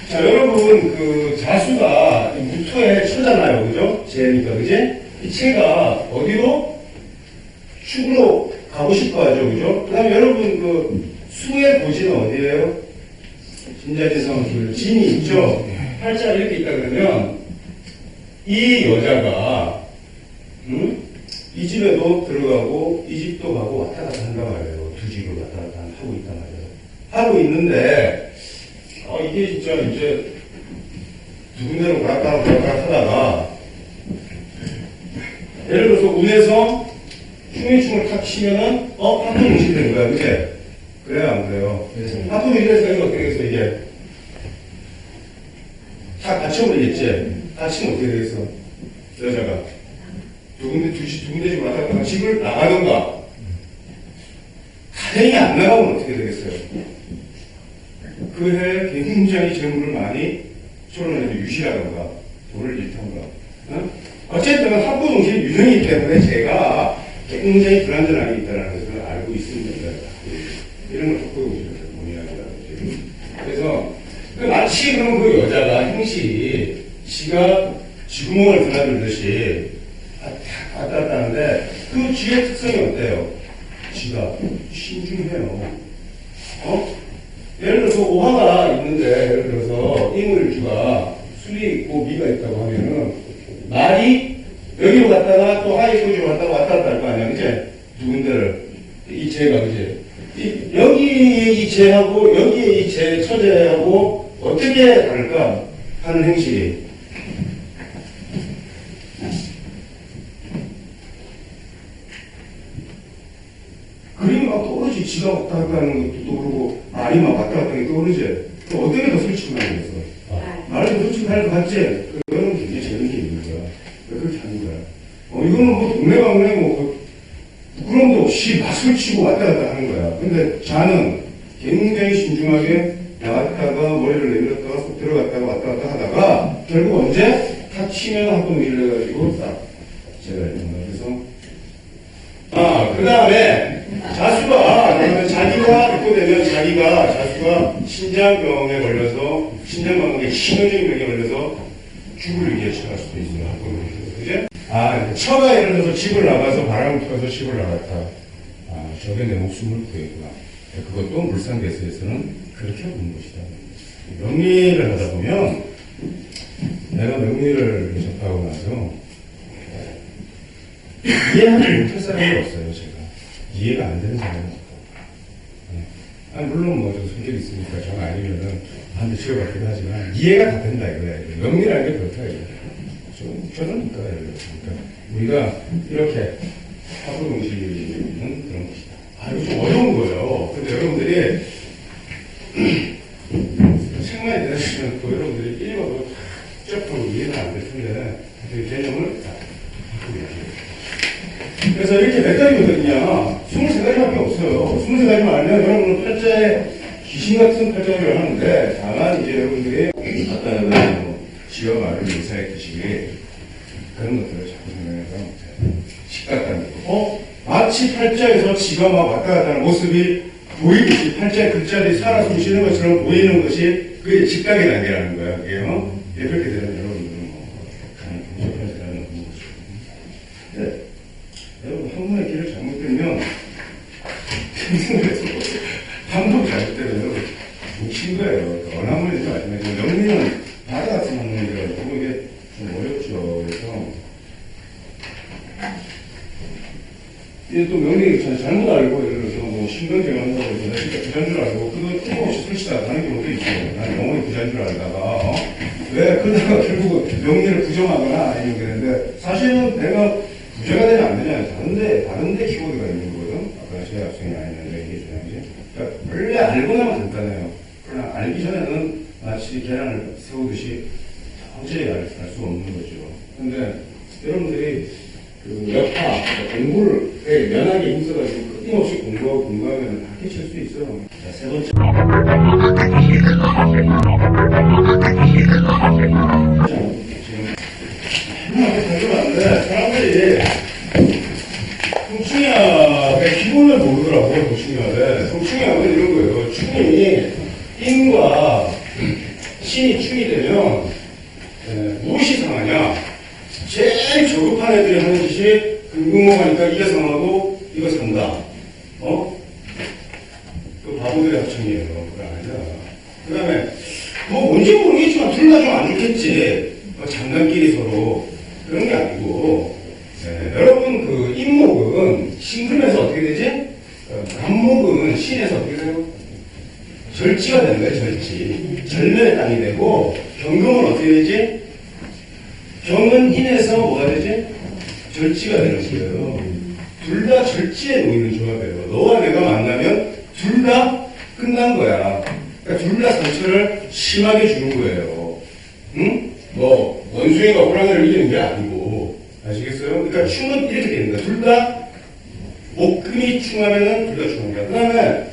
자, 여러분 그 자수가 무토에 처잖아요. 그죠? 재니까 그지? 이 체가 어디로? 축으로 가고 싶어 하죠. 그죠? 그 다음에 여러분 그 수의 고지는 어디예요? 진자지성 진이 있죠? 팔자 이렇게 있다 그러면 이 여자가 이 집에도 들어가고 이 집도 가고 왔다 갔다 한단 말이에요. 두 집을 왔다 갔다 하고 있단 말이에요. 하고 있는데 이게 진짜 이제 두 군데로 오락가락 하다가 예를 들어서 운에서 흉의충을 탁 치면은 합동무시 되는 거야. 그치? 그래야 안 그래요? 합동무시 돼서 이거 어떻게 되겠어 이게 다 다쳐버리겠지? 다치면 어떻게 되겠어? 여자가 두 군데 집을 왔다 갔다 집을 나가던가 가정이 안 나가면 어떻게 되겠어요? 그 해 굉장히 재물을 많이 초론해서 유실하던가 돈을 잃던가 어쨌든 합고동실이 유형이기 때문에 제가 굉장히 불안전하게 있다는 것을 알고 있습니다. 이런 걸 합고동실을 본의하기라고. 그래서 마치 그럼 그 여자가 형식이 지가 쥐구멍을 드나들듯이 왔다 갔다 하는데 그 쥐의 특성이 어때요? 쥐가 신중해요. 예를 들어서 오화가 있는데 예를 들어서 인물주가 술이 있고 미가 있다고 하면은 말이 여기로 갔다가 또 하이코지로 갔다가 왔다 갔다 할 거 아니야. 그치? 두 군데를 이 재가 그치? 여기에 이 재하고 여기에 이 재 처재하고 어떻게 다를까 하는 행실이 그림이 막 떠오르지. 지가 왔다 갔다 하는 것도 떠오르고 말이 막 왔다 갔다 하는 게 떠오르지. 또 어떻게 더 솔직히 말하겠어? 말을 더 솔직히 할 것 같지? 그거는 굉장히 재능이 있는 거야. 왜 그렇게 하는 거야? 이거는 뭐 동네방네 뭐 그런 탁을 치고 왔다 갔다 하는 거야. 근데 자는 굉장히 신중하게 나갔다가 머리를 내밀었다가 쏙 들어갔다가 왔다 갔다 하다가 결국 언제 탁 치면 한 번 밀려가지고 딱 제가 이런 거예요. 그래서 그 다음에 자수가 자기가 입고되면 자수가 신장병에 걸려서 신장관계 치명적인 병에 걸려서 죽을 위기에 처할 수도 있어요. 그죠? 처가 예를 들어서 집을 나가서 바람을 펴서 집을 나갔다. 저게 내 목숨을 구했구나. 그것도 물상대수에서는 그렇게 보는 것이다. 명리를 하다 보면 내가 명리를 접하고 나서 이해하지 못할 사람이 없어요. 제가 이해가 안 되는 사람이 없고. 물론 뭐 좀 성격이 있으니까 정 아니면은 한대 치워받기도 하지만 이해가 다 된다 이거야. 명리라는 게 그렇다 이거야. 좀 저러니까 그러니까 우리가 이렇게 화두동시는 그런 것이다. 이거 좀 어려운 거예요. 근데 여러분들이 책만이 되시면 또 여러분들이 읽어도 복잡하고 이해는 안 될 텐데 그 개념을 다 바꾸게 하죠. 그래서 이렇게 몇 가지거든요. 23가지밖에 없어요. 23가지만 알면 여러분은 팔자에 귀신 같은 팔자를 하는데 다만 이제 여러분들이 아까 지어 말을 묘사했듯이 그런 것들을 자꾸 생각해서 못해요. 식같다는 거. 마치 팔자에서 지가 막 왔다 갔다 하는 모습이 보이듯이 팔자의 글자들이 살아 숨쉬는 것처럼 보이는 것이 그게 직각의 단계라는 거야. 그게요. 그렇게 되면 여러분들은 가장 분석할 사람은 없는 것이거든요. 근데 여러분 학문의 길을 잘못 들면 한번 잘못되면 뭉친 거예요. 어느 학문인지 말씀하시면 명리는 바다 같은 학문이라고 이게 좀 어렵죠. 그래서 이게 또 명리 잘못 알고 예를 들어서 뭐 신경제가 한다고 해서 진짜 부자인 줄 알고 그거 뜬금없이 설치다 가는 경우도 있어요. 나는 영원히 부자인 줄 알다가 왜 그러다가 결국 명리를 부정하거나 아니면 그랬는데 사실은 내가 부자가 되면 안 되잖아요. 다른데 키워드가 있는 거거든. 아까 제 학생이 아니는데 이게 중요하지. 그러니까 원래 알고 나면 간단해요. 그러나 알기 전에는 마치 계란을 세우듯이 도저히 알 수 없는 거죠. 근데 여러분들이 그 여파, 공부를 면하게 힘써가지고 끊임없이 공부하면 다 깨칠 수 있어. 자, 세 번째. 지금 이렇게 궁금한데 사람들이 성충이학의 기본을 모르더라고. 성충이학은 이런 거예요. 충이 인과 신이 충이 되면 무엇이 상하냐? 제일 저급한 애들이 하는 짓이 금금목하니까 이게 상하고 이거 산다. 그 바보들의 합성이에요. 그거 아니야. 그 다음에 뭐 뭔지 모르겠지만 둘 다 좀 안 좋겠지. 장난끼리 서로 그런 게 아니고 여러분 그 인목은 신금에서 어떻게 되지? 간목은 신에서 어떻게 돼요? 절지가 되는 거예요. 절지. 절면의 땅이 되고 경금은 어떻게 되지? 경은 인에서 뭐가 되지? 절지가 되는 거예요. 둘 다 절지에 놓이는 조합이에요. 너와 내가 만나면 둘 다 끝난 거야. 그러니까 둘 다 상처를 심하게 주는 거예요. 응? 뭐 원숭이가 호랑이를 이기는 게 아니고 아시겠어요? 그러니까 충은 이렇게 됩니다. 둘 다 목금이 충하면은 둘 다 충합니다. 그 다음에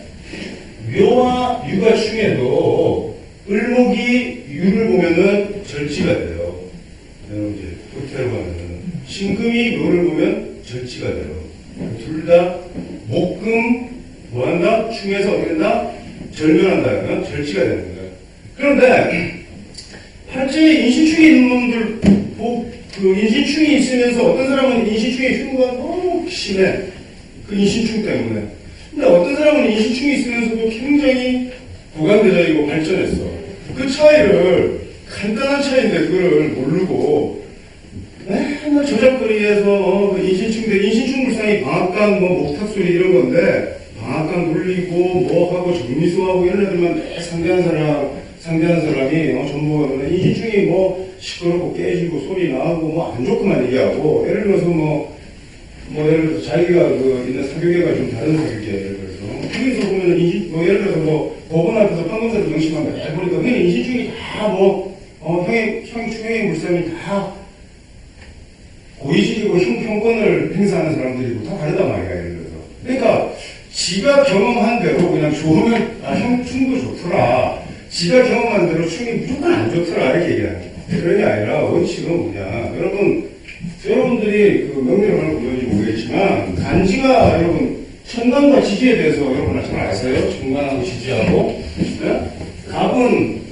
묘와 유가 충해도 을목이 유를 보면은 절지가 돼요. 여러분 이제 도태로 가면은 신금이 묘를 보면 절지가 돼요. 둘 다 목금 뭐한다? 충해서 어떻게 된다? 절면한다. 그러면 절지가 되는 거예요. 그런데 팔자에 인신충이 있는 놈들 그 인신충이 있으면서 어떤 사람은 인신충의 흉가 너무 심해. 그 인신충 때문에. 근데 어떤 사람은 인신충이 있으면서도 굉장히 고관대자이고 발전했어. 그 차이를 간단한 차이인데 그걸 모르고 맨날 저작거리에서 그 인신충 물상이 방앗간 뭐 목탁소리 이런 건데 방앗간 굴리고 뭐 하고 정미수하고 이런 애들만 매 상대한 사람이 전부 인신충이 뭐 시끄럽고 깨지고 소리 나고 뭐 안 좋구만 얘기하고 예를 들어서 뭐 예를 들어서 자기가 그 있는 사교계가 좀 다른 사교계 예를 들어서 거기서 보면은 뭐 예를 들어서 뭐 법원 앞에서 판검사들 명심하면 보니까 그냥 인신충이 다 형의 물상이 다 고의식이고 형권을 행사하는 사람들이고 다 다르단 말이야 예를 들어서. 그러니까 지가 경험한 대로 그냥 좋으면, 아, 형 충도 좋더라. 지가 경험한 대로 충이 무조건 안 좋더라. 이렇게 얘기하는 거예요. 그런 게 아니라 원칙은 뭐냐. 여러분들이 그 명령을 하는 보는지 모르겠지만, 간지가 여러분, 천간과 지지에 대해서 여러분 잘 아세요? 천간하고 지지하고. 네? 갑은,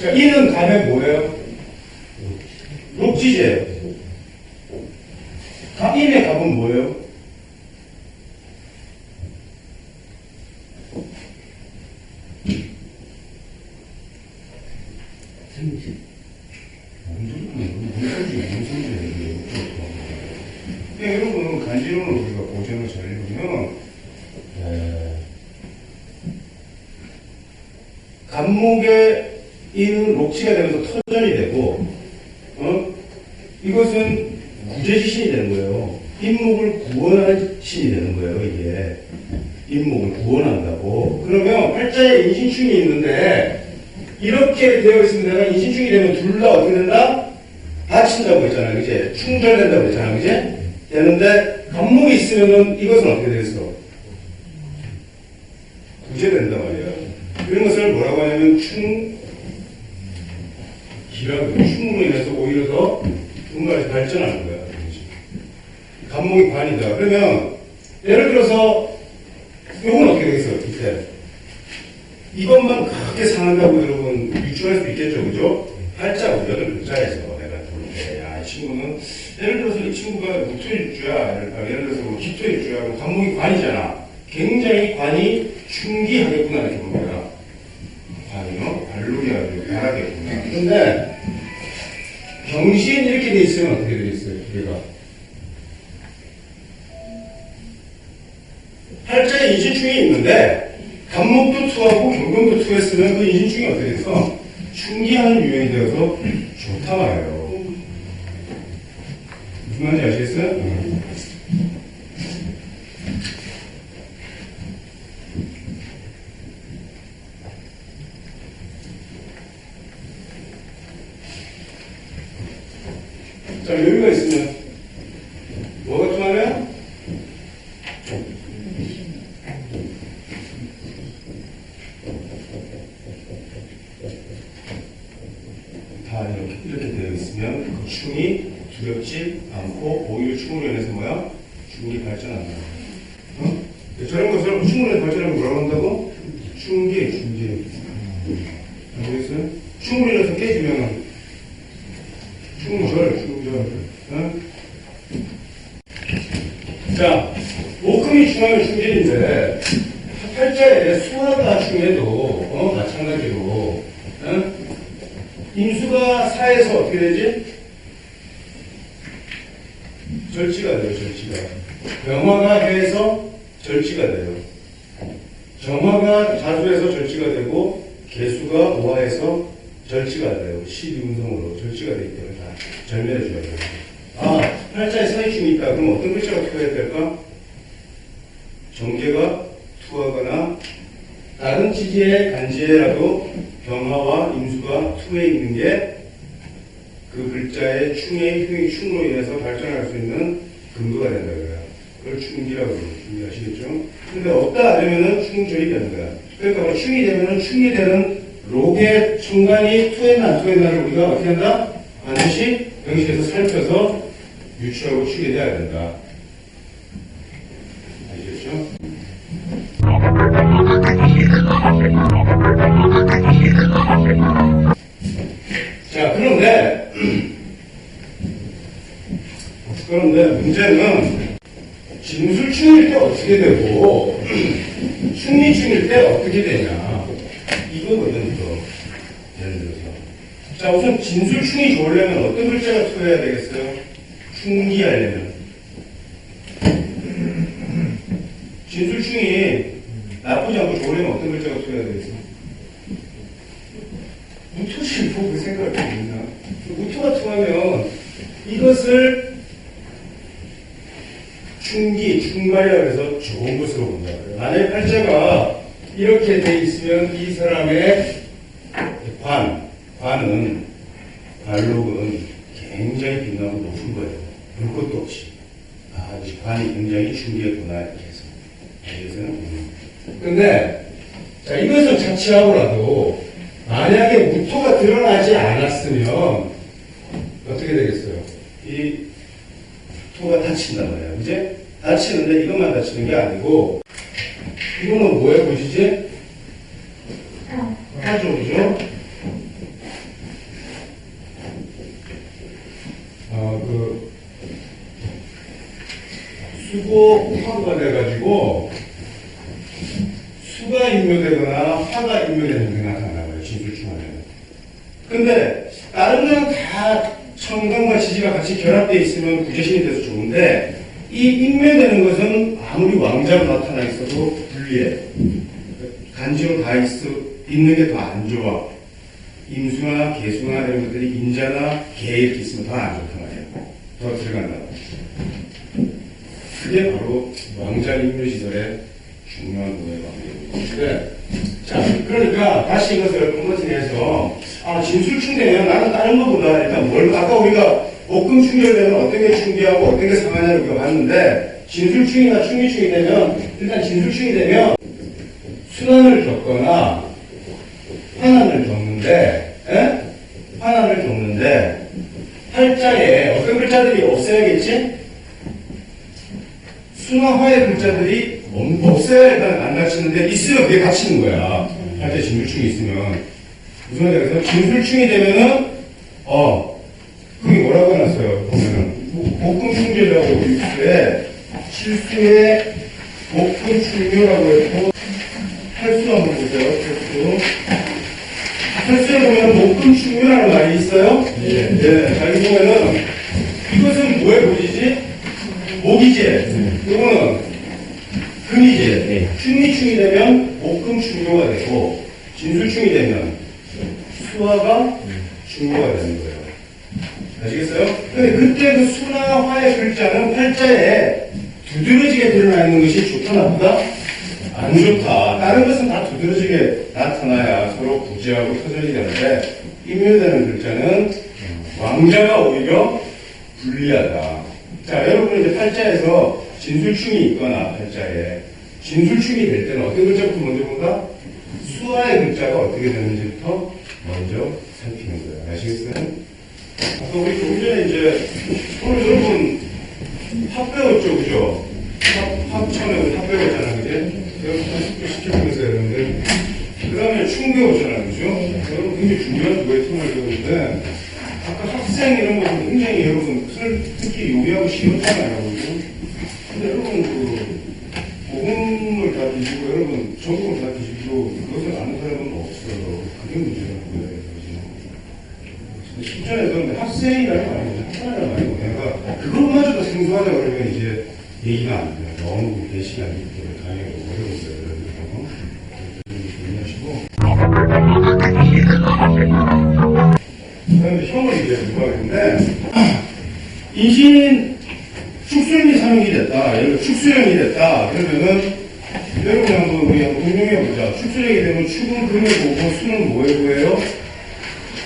자, 이는 갑의 뭐예요? 록지제예요. 인의 갑은 뭐예요? 생지. 여러분, 간지론을 우리가 고전을 잘 읽으면, 간목의 이는 록지가 되면서 터전이 되고, 이것은 구제지신이 되는 거예요. 인목을 구원하는 신이 되는 거예요, 이게. 인목을 구원한다고. 그러면 팔자에 인신충이 있는데, 이렇게 되어 있으면 내가 인신충이 되면 둘 다 어떻게 된다? 다친다고 했잖아, 그지? 충절된다고 했잖아, 그지? 되는데, 간목이 있으면은 이것은 어떻게 되겠어? 구제된단 말이에요. 이런 것을 뭐라고 하냐면, 충으로 인해서 오히려 더 뭔가 발전하는 거야. 간목이 관이다. 그러면, 예를 들어서, 이건 어떻게 되겠어요, 이때? 이것만 크게 상한다고 여러분 유추할 수 있겠죠, 그죠? 팔자 우연을 글자에서 내가 볼 때, 야, 이 친구는, 예를 들어서 이 친구가 목토일주야, 예를 들어서 뭐 기토일주야, 뭐 간목이 관이잖아. 굉장히 관이 충기하겠구나, 이렇게 본 거야. 관이요? 발놀이 아주 잘하겠구나. 근데, 경신 이렇게 돼 있으면 어떻게 되겠어요, 우리가? 팔자에 인신충이 있는데, 간목도 투하고 경금도 투했으면 그 인신충이 어떻게 돼서 충기하는 유형이 되어서 좋다 말이에요. 무슨 말인지 아시겠어요? 자, 여유가 있으면 뭐가 투하면? 다 이렇게 되어 있으면 그 충이 두렵지 않고 오히려 충으로 인해서 뭐야? 충기 발전한다. 저런 것을 충으로 인해서 발전하면 뭐라고 한다고? 충기. 알겠어요? 충으로 인해서 깨지면 충절. 자, 목금이 충하면 충질인데 팔자에 수화가 충해도 마찬가지로 임수가 사에서 어떻게 되지? 절지가 돼요, 절지가. 병화가 해에서 절지가 돼요. 정화가 자수에서 절지가 되고 개수가 오화에서 절지가 돼요. 12운성으로 절지가 되기 때문에 다 절멸해 줘야 돼요. 아, 팔자에 사이충이 있다. 그럼 어떤 글자가 투해야 될까? 정계가 투하거나 다른 지지의 간지에라도 병화와 임수가 투해 있는 게 그 글자의 충의 효용이 충으로 인해서 발전할 수 있는 근거가 된다 그래요. 그걸 충기라고 그래요. 충기 아시겠죠? 근데 없다 하면은 충절이 되는 거야. 그러니까 뭐 충이 되면은 충이 되는 록의 충간이 투했나 안 투했나를 우리가 어떻게 한다? 반드시 명시해서 살펴서 유추하고 추리해야 된다. 아시겠죠? 자, 그런데 문제는 진술충일 때 어떻게 되고 충리충일 때 어떻게 되냐 이거거든. 예를 들어서 자, 우선 진술충이 좋으려면 어떤 글자가 투여해야 되겠어요? 충기하려면 진술충이 나쁘지 않고 좋으려면 어떤 글자가 투여해야 되겠어요? 무토지 뭐 그 생각을 하고 있나? 무토가 투하면 이것을 충발이라고 해서 좋은 것으로 본다. 만약에 팔자가 이렇게 돼 있으면 이 사람의 관은, 관록은 굉장히 빛나고 높은 거예요. 볼 것도 없이. 아, 관이 굉장히 충기했구나, 이렇게 해서. 아시겠어요? 근데, 자, 이것을 자취하고라도, 만약에 무토가 드러나지 않았으면, 어떻게 되겠어요? 이 토가 닫힌단 말이야. 이제 닫히는데 이것만 닫히는 게 아니고, 이거는 뭐에 보시지? 화죠, 그죠? 수고 화가 돼가지고, 수가 인묘되거나 화가 인묘되는 게 나타나요. 진술충하면. 근데 다른 거는 다 청강과 지지가 같이 결합되어 있으면 구제신이 돼서 좋은데 이 인묘되는 것은 아무리 왕자로 나타나 있어도 불리해. 간지로 다 있는 게 더 안 좋아. 임수나 개수나 이런 것들이 인자나 개 이렇게 있으면 더 안 좋단 말이야. 더 들어간다. 그게 바로 왕자 인묘 시절의 중요한 노예 관계입니다. 자, 그러니까 다시 이것을 컨버팅해서 진술충되면 나는 다른 것보다 일단 아까 우리가 목금 충혈되면 어떤 게 충기하고 어떤 게 상하냐를 우리가 봤는데 진술충이나 충기충이 되면 일단 진술충이 되면 순환을 겪거나 환환을 겪는데 환환을 겪는데 팔자에 어떤 글자들이 없어야겠지? 순화화의 글자들이 없어야 일단 안 닫히는데 있으면 그게 닫히는 거야. 팔자에 진술충이 있으면. 무슨 말이야? 그래서 진술충이 되면은 그게 뭐라고 해놨어요? 보면은 목금충제라고 육수에 실수에 목금충묘라고 해서 탈수 한번 보세요. 탈수에 보면 목금충묘라는 말이 있어요. 네. 자, 여기 보면은 이것은 뭐에 보이지? 목이제. 이거는 금이제. 충리충이 되면 목금충묘가 되고 진술충이 되면 수화가 충묘가 되는 거예요. 아시겠어요? 근데 그때 그 수나 화의 글자는 팔자에 두드러지게 드러나 있는 것이 좋다 나쁘다? 안 좋다. 다른 것은 다 두드러지게 나타나야 서로 구제하고 터전이 되는데 임묘되는 글자는 왕자가 오히려 불리하다. 자, 여러분 이제 팔자에서 진술충이 있거나 팔자에 진술충이 될 때는 어떤 글자부터 먼저 볼까? 수화의 글자가 어떻게 되는지부터 먼저 살피는 거예요. 아시겠어요? 아까 우리 조금 전에 이제 오늘 여러분 합 배웠죠, 그죠? 합참에 합 배웠잖아요, 그제? 여러분 시켜보면서 여러분들 그 다음에 충 배웠잖아요, 그죠? 여러분 굉장히 중요한 두의 틈을 배웠는데 아까 학생 이런 거 굉장히 여러분 특히 요리하고 쉬웠잖아요, 그죠? 근데 여러분 복음을 다 뒤지고 여러분 전공을 다 뒤지고 그것을 아는 사람은 없어요. 그게 문제라고요. 실전에도 학생이라는 말이고 학생이라는 말이고 내가 그것마저도 생소하다 그러면 이제 얘기가 안 돼요. 너무 대시가 아니기 때문에 당연히 어려웠어요. 그런데 형을 이제 누가 했는데 인신 축수형이 삼형이 됐다. 여러분 축수형이 됐다. 그러면은 여러분 한번 우리 한번 응용해보자. 축수형이 되면 축은 금을 보고 수는 뭐에 보여요?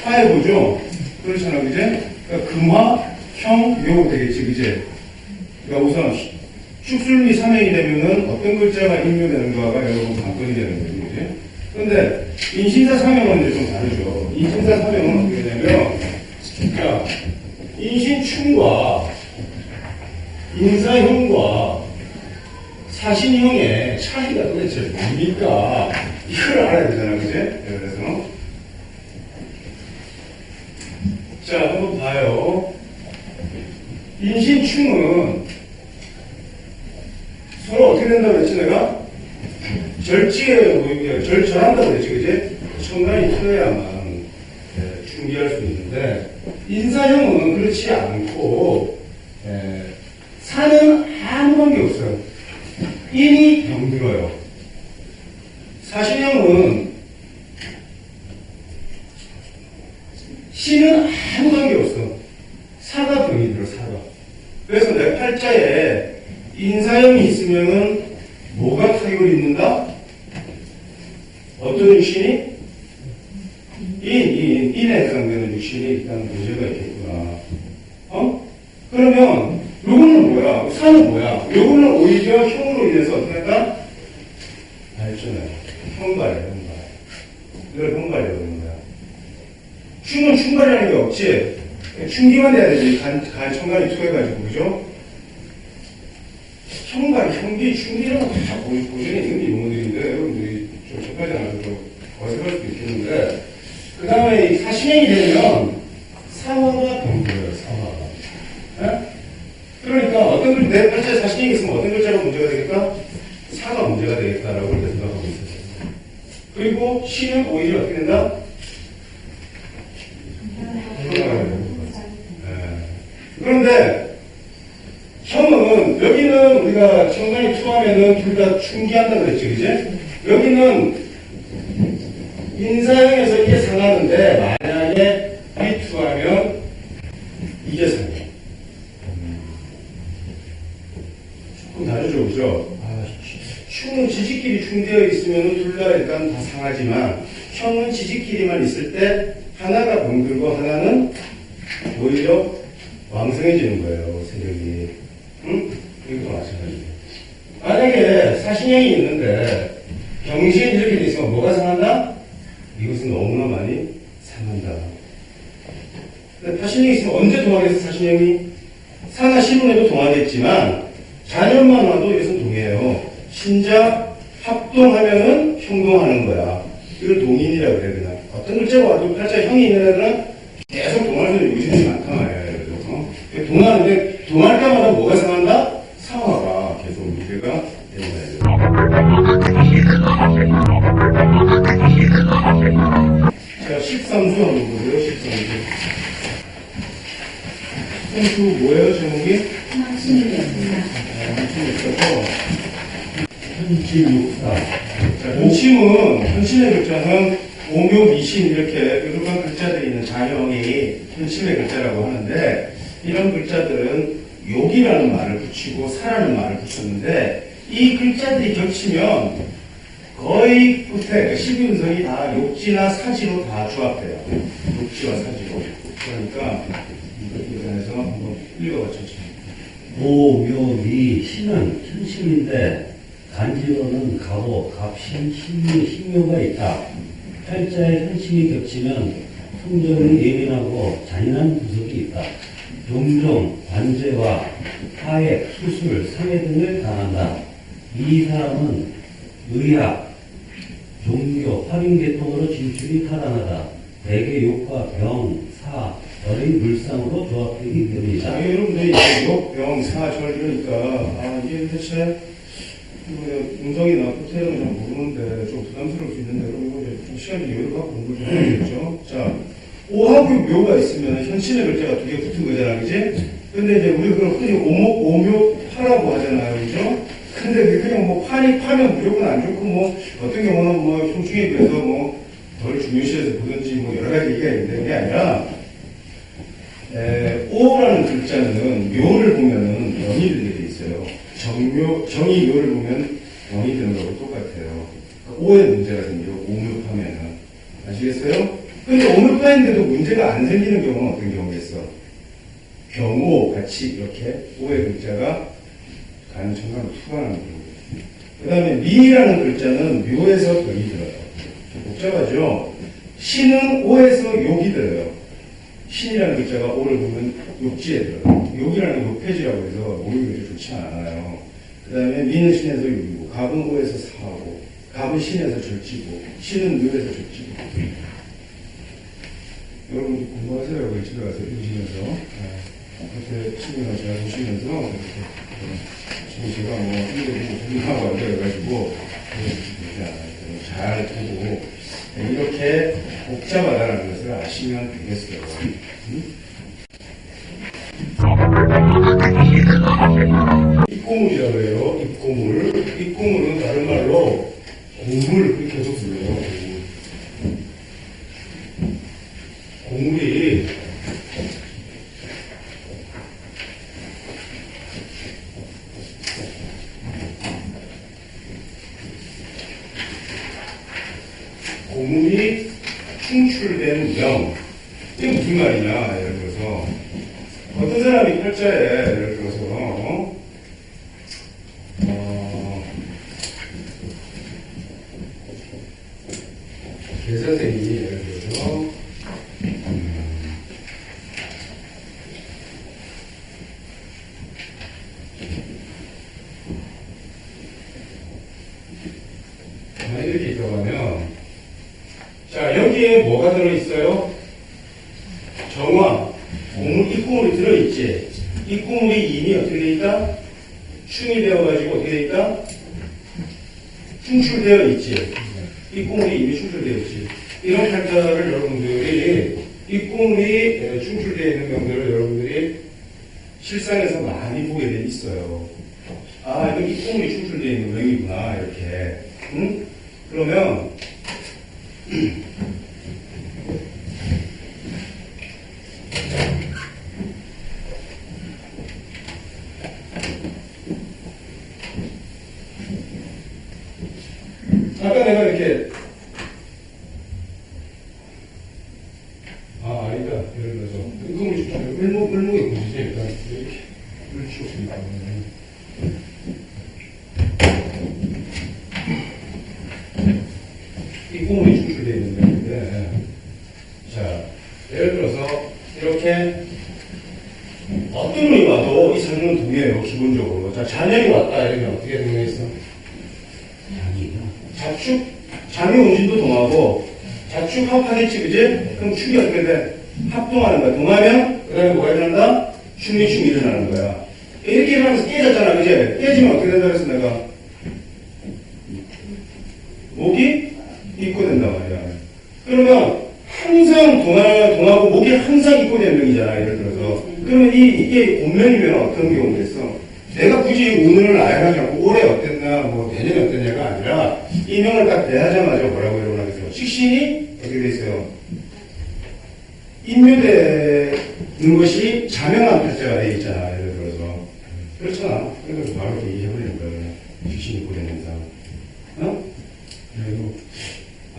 화에 보죠? 그렇잖아, 그제? 그러니까 금화, 형, 요 되겠지, 그제? 그러니까 우선 축술미 삼행이 되면은 어떤 글자가 임묘되는가가 여러분 관건이 되는 거죠, 그제? 근데 인신사 삼형은 이제 좀 다르죠. 인신사 삼형은 어떻게 되냐면, 자, 인신충과 인사형과 사신형의 차이가 도대체 뭡니까? 이걸 알아야 되잖아, 그제? 그래서 자, 한번 봐요. 인신충은 서로 어떻게 된다고 그랬지, 내가? 절한다고 그랬지, 그지? 청간이 틀어야만 충기할 수 있는데, 인사형은 그렇지 않고, 사는 아무 관계 없어요. 인이 병들어요. 사신형은 신은 아무 관계 없어. 사가 병이 들어, 사가. 그래서 내 팔자에 인사형이 있으면은 뭐가 타격을 입는다? 어떤 육신이? 인에 해당되는 육신이 일단 문제가 있겠구나. 그러면 요거는 뭐야? 사는 뭐야? 요거는 오히려 형으로 인해서 어떻게 할까? 했잖아요. 현발이에요, 현발. 이걸 현발이라고 하는 거야. 충은 충발이라는 게 없지. 충기만 돼야 되지. 청간이 투여해가지고, 그죠? 현발, 현기, 충기라는 다 고전에 있는 용어들인데, 여러분들이 좀 접하지 않아서 좀 어색할 수도 있겠는데, 그 다음에 사신행이 되면 사화가 병들어요, 사화가. 네? 그러니까 어떤 글, 내 팔자에 사신행이 있으면 어떤 글자가 문제가 되겠다? 사가 문제가 되겠다라고 이렇게 생각하고 있었어요. 그리고 시는 오히려 어떻게 된다? 그런데 형은 여기는 우리가 청간이 투하면은 둘 다 충기한다 그랬죠, 그지? 여기는 인사형에서 이게 상하는데 만약에 이 투하면 이게 상해. 조금 다르죠, 그죠? 충은 지지끼리 충되어 있으면 둘 다 일단 다 상하지만 형은 지지끼리만 있을 때 하나가 병들고 하나는 오히려 왕성해지는 거예요, 세력이. 응? 이것도 마찬가지예요. 만약에 사신형이 있는데 병신이 이렇게 돼 있으면 뭐가 상한다? 이것은 너무나 많이 상한다. 근데 사신형이 있으면 언제 동하겠어, 사신형이? 상하 신운에도 동하겠지만 자녀만 와도 이것은 동해요. 신자 합동하면은 형동하는 거야. 이걸 동인이라고 그래, 그냥. 어떤 글자가 와도 팔자 형이 있는 애들은 계속 동할 수 있는 요즘이 많단 말이에요. 동하는데, 동할 때마다 뭐가 상한다? 사화가 계속 문제가 되는 거예요. 자, 13수 한번 보세요, 13수. 13수 뭐예요, 제목이? 현침육사. 자, 현침의 글자는 오묘미신 이렇게 여러 글자들이 있는 자형이 현침의 글자라고 하는데, 이런 글자들은 욕이라는 말을 붙이고 사라는 말을 붙였는데, 이 글자들이 겹치면 거의 끝에 12음성이 다 욕지나 사지로 다 조합돼요. 욕지와 사지로. 그러니까 이것에 대해서 한번 읽어봤죠. 오묘미 신은 현심인데 간지로는 가보, 갑신, 신미, 신묘가 있다. 팔자에 현심이 겹치면 성정이 예민하고 잔인한 구석이 있다. 종종 관제와 하액, 수술, 상해 등을 당한다. 이 사람은 의학, 종교, 활인계통으로 진출이 탈환하다. 대개 욕과 병, 사, 절의 물상으로 조합되기 때문이다. 여러분들이 이제 욕, 병, 사, 절 이러니까 이게 대체 음성이나 호텔은 잘 모르는데 좀 부담스러울 수 있는데 그럼 이거 이제 좀 시간 여유를 갖고 공부를 좀 해야겠죠. 자, 오하고 묘가 있으면 현신의 글자가 두 개 붙은 거잖아, 그지? 근데 이제 우리 그걸 흔히 오묘파라고 하잖아요, 그죠? 근데 그냥 뭐 파면 무조건 안 좋고 어떤 경우는 형중에 비해서 덜 중요시해서 보든지 여러 가지 얘기가 있는데 그게 아니라 오라는 글자는 묘를 보면은 영이 되게 돼 있어요. 정이 묘를 보면 영이 되는 거하고 똑같아요. 그러니까 오에 문제가 생겨, 오묘파면은. 아시겠어요? 근데 오묘파인데도 문제가 안 생기는 경우는 어떤 경우겠어? 병오 같이 이렇게 오의 글자가 간청간 투과하는 경우. 그 다음에 미라는 글자는 묘에서 병이 들어요. 복잡하죠? 신은 오에서 욕이 들어요. 신이라는 글자가 오를 보면 욕지에 들어요. 욕이라는 욕폐지라고 해서 오히려 그렇게 좋지 않아요. 그 다음에 미는 신에서 욕이고, 갑은 오에서 사하고, 갑은 신에서 절지고, 신은 묘에서 절지고. 여러분 공부하세요. 집에 가서 읽으시면서. 그렇게 친구랑 잘 보시면서, 지금 제가 읽어보고 공부하고 앉아가지고, 잘 보고, 이렇게 복잡하다는 것을 아시면 되겠어요. 입고물이라고 해요. 입고물. 입고물은 다른 말로 고물, 그렇게 계속 불러요. 고물이 고물이 충출된 명. 이게 무슨 말이냐, 예를 들어서. 어떤 사람이 팔자에, 예를 들어서, 뭐가 들어있어요? 정화, 입구물이 들어있지. 입구물이 이미 어떻게 돼 있다? 충이 되어가지고 어떻게 돼 있다? 충출되어 있지. 입구물이 이미 충출되어 있지. 이런 팔자를 여러분들이 입구물이 충출되어 있는 경우를 여러분들이 실상에서 많이 보게 돼 있어요. 아, 이건 입구물이 충출되어 있는 명이구나 이렇게. 응? 그러면 아까 내가 이렇게 아니다 예를 들어서 입구물이 충출되어 을목의 공지지 일단 이렇게 을치웠으니까 입구물이 충출되어 있는 건데, 자, 예를 들어서, 이렇게, 어떤 놈이 와도 이 사주는 동해요, 기본적으로. 자, 잔연이 왔다, 이러면 어떻게 동해있어? 자축, 잠이 운신도 동하고, 자축 합하겠지, 그지? 그럼 축이 어떻게 돼? 합동하는 거야. 동하면, 그 다음에 뭐가 일어난다? 충이 일어나는 거야. 이렇게 일어나면서 깨졌잖아, 그지? 깨지면 어떻게 된다 그랬어, 내가? 목이 입고된단 말이야. 그러면 항상 동하고 목이 항상 입고되는 명이잖아, 예를 들어서. 그러면 이게 운명이면 어떤 경우겠어? 내가 굳이 운을 아야하지 않고 올해 어땠나, 뭐 내년에 어땠냐가 아니라 이 명을 딱 대하자마자 뭐라고 일어나겠어요? 식신이 어떻게 돼 있어요? 인묘되는 것이 자명한 팔자가 돼 있잖아, 예를 들어서. 그렇잖아. 그래서 바로 이렇게 얘기해버리는 거야. 식신이 입고되는 이상. 어? 그리고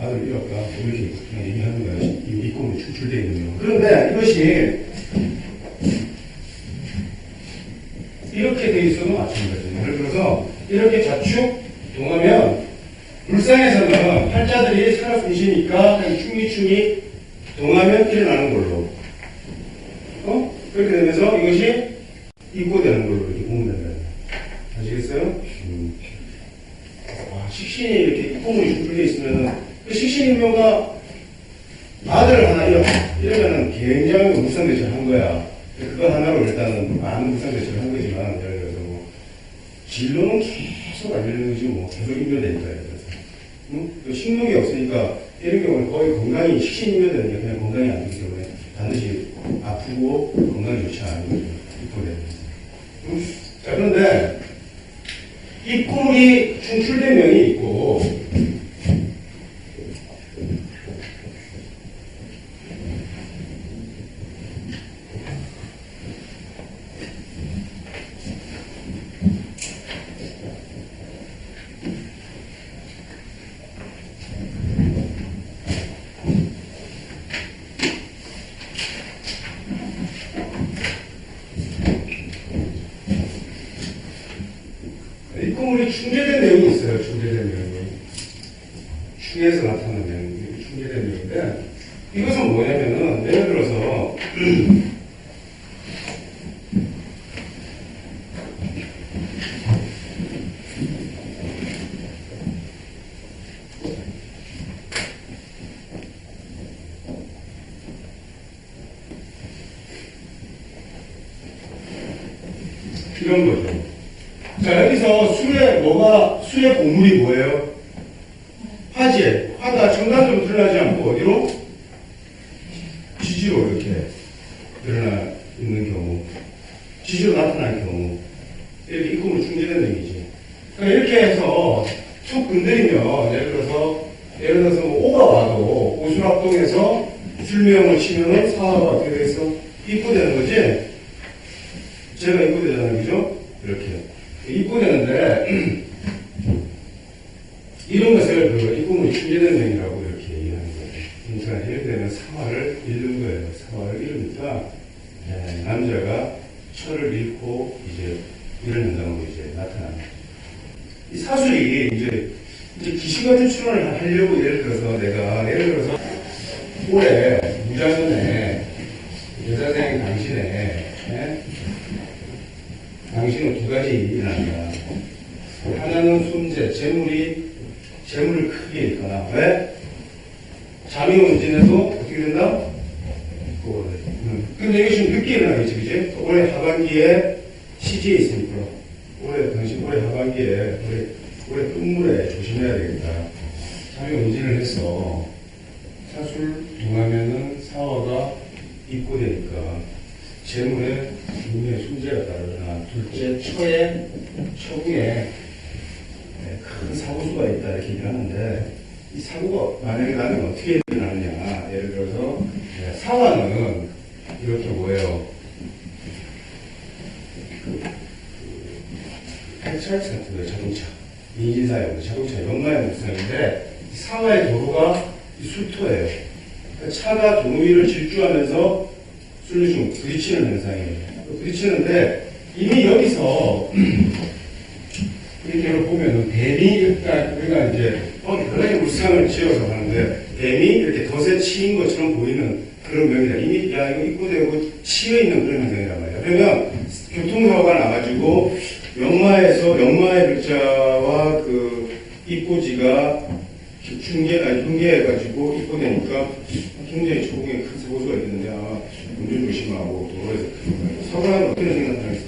아들 이렇다 이렇게 그냥 얘기하는 거야. 이 입구물이 추출되어 있는 거. 그런데 이것이 이렇게 돼 있어도 마찬가지예요. 예를 들어서 이렇게 자축 동하면 불상에서는 팔자들이 살아있으니까 충이 동하면 일어나는 걸로. 그렇게 되면서 이것이 입고되는 걸로 이렇게 보면 된다. 아시겠어요? 식신이 이렇게 입구물이 충출되어 있으면 그 식신인묘가 아들을 하나 이러면은 굉장히 물상대처를 한 거야. 그거 하나로 일단은 많은 물상대처를 한 거지만, 예를 들어서 뭐, 진로는 계속 알려는 거지, 뭐, 계속 인묘되니까, 예를 들어서. 응? 식욕이 없으니까, 이런 경우는 거의 건강이, 식신인묘되니까 그냥 건강이 안 되기 때문에 반드시 아프고 건강이 좋지 않은 거죠. 입구물에. 응? 자, 그런데, 입구물이 충출된 면이 있고, 입구물이 충재된 내용이 있어요. 충재된 내용이. 충에서 나타나는 내용이 충재된 내용인데, 이것은 뭐냐면은, 예를 들어서, 이런 거죠. 자, 여기서 수의 보물이 뭐예요? 화재. 화가 정단으로 드러나지 않고 어디로? 지지로 이렇게 드러나 있는 경우. 지지로 나타날 경우. 이렇게 입구물로 충재된 얘기지. 그러니까 이렇게 해서 툭 건드리면, 예를 들어서 뭐 오가 와도 오수락동에서 술명을 치면은 사화가 어떻게 돼서 입구되는 거지? 제가 입구되잖아요. 그죠? 이렇게. 입구되는데, 이런 것을 그 입구물이 충재된 명이라고 이렇게 얘기하는 거예요. 그러니까 예를 들면 사화를 잃는 거예요. 사화를 잃으니까, 남자가 철을 잃고 이제 이런 현상으로 이제 나타나는 거죠. 이 사술이 이제 기시 같은 출연을 하려고 예를 들어서 올해 무자년에 여자생 당신은 두 가지 일어납니다. 하나는 손재, 재물을 크게 잃거나, 왜? 잠이 운진에도 어떻게 어떻게 된다? 근데 이게 좀 늦게 일어나겠지, 그지? 올해 하반기에 시지에 있으니까. 당신 올해 하반기에, 올해 끝물에 조심해야 되겠다. 자료 응진을 해서 사술 동하면은 사화가 입고되니까 재물에 분명히 손재가 따르거나 둘째 처구에 큰 사고수가 있다 이렇게 얘기를 하는데 이 사고가 만약에 나면 어떻게 일어나느냐. 예를 들어서 사화는 이렇게 뭐예요? 헬차이스 같은 거예요. 자동차. 인진사용, 자동차 연마용 물상인데 사화의 도로가 술토예요. 그러니까 차가 도로 위를 질주하면서 술로 좀 부딪히는 현상이에요. 부딪히는데 이미 여기서 이렇게 보면은 뱀이 일단 우리가 이제 여러 가지 물상을 지어서 하는데 뱀이 이렇게 덫에 치인 것처럼 보이는 그런 명이다. 이미 야 이거 입고되고 치여 있는 그런 현상이란 말이야. 그러면 교통사고가 나가지고 영마의 글자와 그 입고지가 흉계해가지고 입고되니까 굉장히 조공에 큰 사고수가 있는데 아마 운전 조심하고 도로에서 사고 나면 어떤 생각하겠어?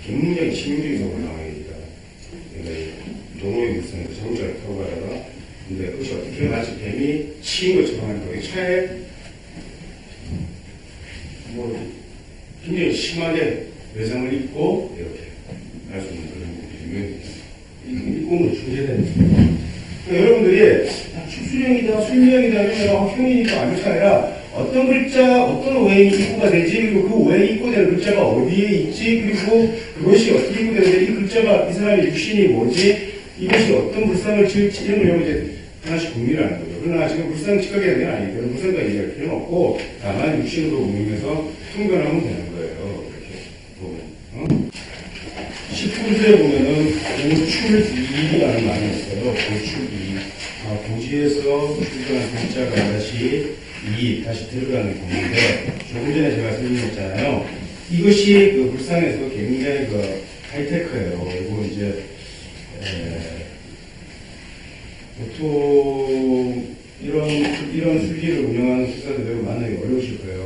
굉장히 치명적인 사고가 나가겠다. 그러니까 도로의 물상에서 자동차를 타고 가다가 근데 그것이 어떻게 마치 뱀이 치인 것처럼 하니까 이 차에 뭐 굉장히 심하게 외상을 입고 이렇게 할 수 있는 그런 부분이 이 꿈으로 중재되는 여러분들이 축수령이다, 술령이다 이러면 형이니까 안 좋다 아니라 어떤 글자, 어떤 오행이 입고가 되지, 그리고 그 오행이 입고되는 글자가 어디에 있지, 그리고 그것이 어떻게 입고되는데 이 글자가 이 사람의 육신이 뭐지, 이것이 어떤 불상을 지을지 이런 걸 이제 하나씩 고민을 하는 거죠. 그러나 지금 불상을 직하게 되는 건 아니니까 불상과 얘기할 필요는 없고 다만 육신으로 운용해서 통변하면 되는 거예요. 이렇게 보면. 19절에 보면은 고출이라는 말이 있어요. 고출이. 고지에서 출근한 글자가 다시 들어가는 경우인데 조금 전에 제가 설명했잖아요. 이것이 그 불상에서 굉장히 그 하이테크예요. 그리고 이제 보통 이런 술기를 운영하는 술사들 매우 만나기 어려우실 거예요.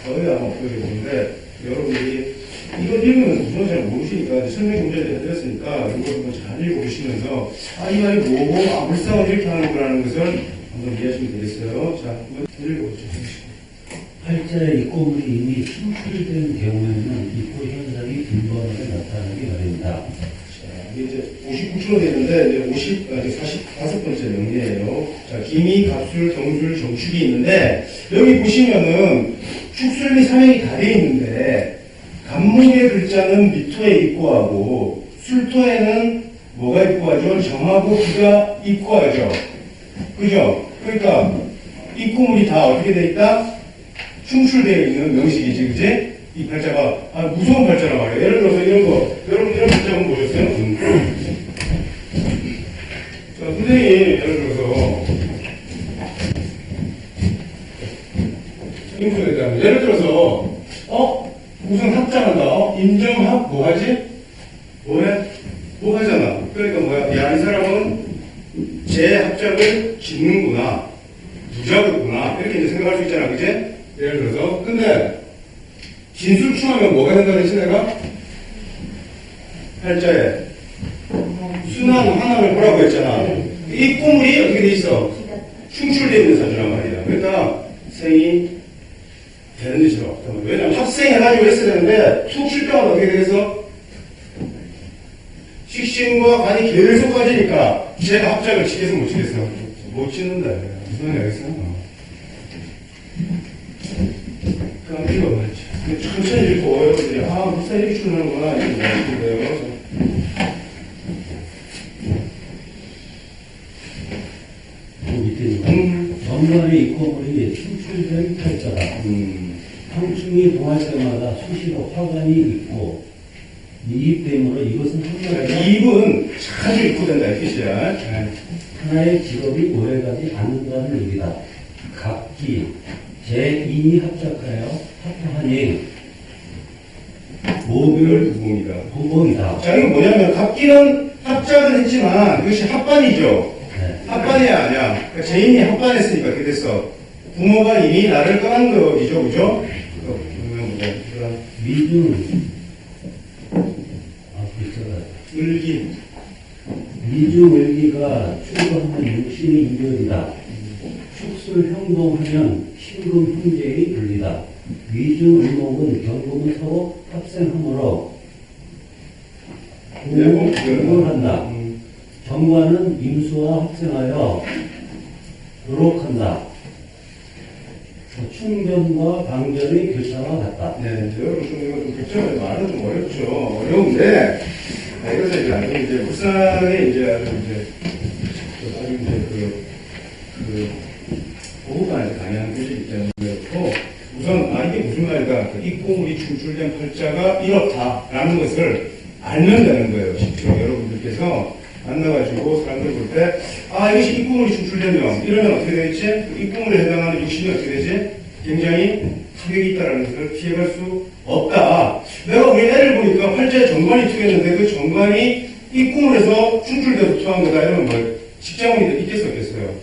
거의 아마 없게 보는데 여러분들이 이거 읽으면서 우선 잘 모르시니까 설명 좀 전에 드렸으니까 이거 잘 읽어보시면서 이 말이 뭐고 불상을 이렇게 하는구나라는 것을 한번 이해하시면 되겠어요. 자, 한번 읽어보시죠. 팔자의 입고물이 이미 침출된 경우에는 입고 현상이 빈번하게 나타나기 마련이다. 이제 59초로 되는데, 이제 45번째 명리예요. 자, 기미, 갑술, 경술, 정축이 있는데, 여기 보시면은, 축술 및 삼행이 다 되어 있는데, 간목의 글자는 미토에 입고하고, 술토에는 뭐가 입고하죠? 정하고 기가 입고하죠. 그죠? 그러니까, 입고물이 다 어떻게 되어 있다? 충출되어 있는 명식이지, 그지? 이 팔자가, 무서운 팔자란 말이에요. 예를 들어서 이런 거, 여러분 이런 팔자 한번 보셨어요? 자, 선생님, 예를 들어서, 예를 들어서, 무슨 합장한다, 임정합 뭐 하지? 뭐해? 뭐 하잖아. 그러니까 뭐야? 야, 이 사람은 제 합작을 짓는구나. 부자겠구나. 이렇게 이제 생각할 수 있잖아, 그지? 예를 들어서. 근데, 진술충하면 뭐가 된다고 했지, 내가? 팔자에. 순한 하나를 보라고 했잖아. 이 꾸물이 어떻게 돼 있어? 충출되어 있는 사주란 말이야. 그러니까 생이 되는 뜻이 없단 말이야. 왜냐면 합생해가지고 했어야 되는데, 툭 쉴 때마다 어떻게 되겠어? 식신과 간이 계속 빠지니까, 제가 합작을 치겠어, 못 치겠어? 못 치는다. 무슨 말인지 알겠어? 그럼 이거 말이지. 천천히 읽고 어려운들이 무슨 이렇게 출하는구나 이렇게 말하시는데요. 그 밑에 정관의 입고물이 충출된 팔자다. 상충이 동할 때마다 수시로 화관이 있고 이입됨으로 이것은 항상 이입은 자주 입고된다 이 뜻이야. 네. 하나의 직업이 오래가지 않는다는 의미다. 각기 제2이 합작하여 합하니 모별 부봉이다. 부봉이다. 자, 이거 뭐냐면 각기는 합작은 했지만 이것이 합반이죠. 네. 합반이 아니야. 그러니까 제인이 합반했으니까 그렇게 됐어. 부모가 이미 나를 떠난 거이죠, 그죠? 미중, 글자가, 을기. 미중을기가 충돌하면 육신이 이별이다. 축술형동하면 신금 형제의 분리다. 미중을목은 경금은 서로 합생하므로 구분한다. 정관은 임수와 합생하여 노력한다. 충전과 방전의 교차와 같다. 네, 여러분 좀 이거 좀 교차가 말은 좀 어렵죠. 어려운데, 이것을 이제 알고 이제 울산에 이제 아주 이제 보호관에서 강의하는 곳이기 때문에 그렇고, 우선, 이게 무슨 말일까? 입고물이 충출된 팔자가 이렇다라는 것을 알면 되는 거예요. 실제로 여러분들께서 만나가지고 사람들 볼 때, 이것이 입고물이 충출되면, 이러면 어떻게 되겠지? 입고물에 해당하는 육신이 어떻게 되지? 굉장히 타격이 있다는 것을 피해갈 수 없다. 내가 우리 애를 보니까 팔자에 정관이 트였는데 그 정관이 입고물에서 충출돼서 투한 거다. 이러면 뭐, 직장원이 있겠어, 없겠어요?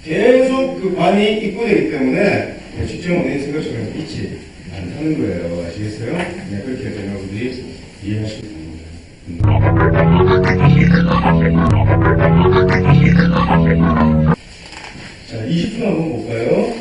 계속 그 관이 입고되기 때문에 직장원의 생각처럼 있지 않다는 거예요. 아시겠어요? 네, 그렇게 여러분들이 이해하시면 됩니다. 자, 20분 한번 볼까요?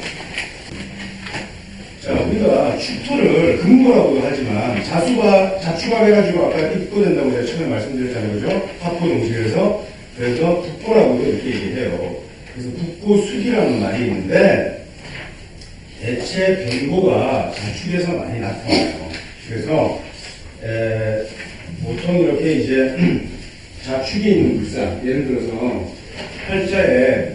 자, 우리가 축토를 금고라고도 하지만 자축합 해가지고 아까 입고된다고 제가 처음에 말씀드렸잖아요. 그죠? 합포동식에서. 그래서 북고라고도 이렇게 얘기해요. 그래서 북고숙이라는 말이 있는데 대체 변고가 자축에서 많이 나타나요. 그래서 보통 이렇게 이제 자축이 있는 불사, 예를 들어서 팔자에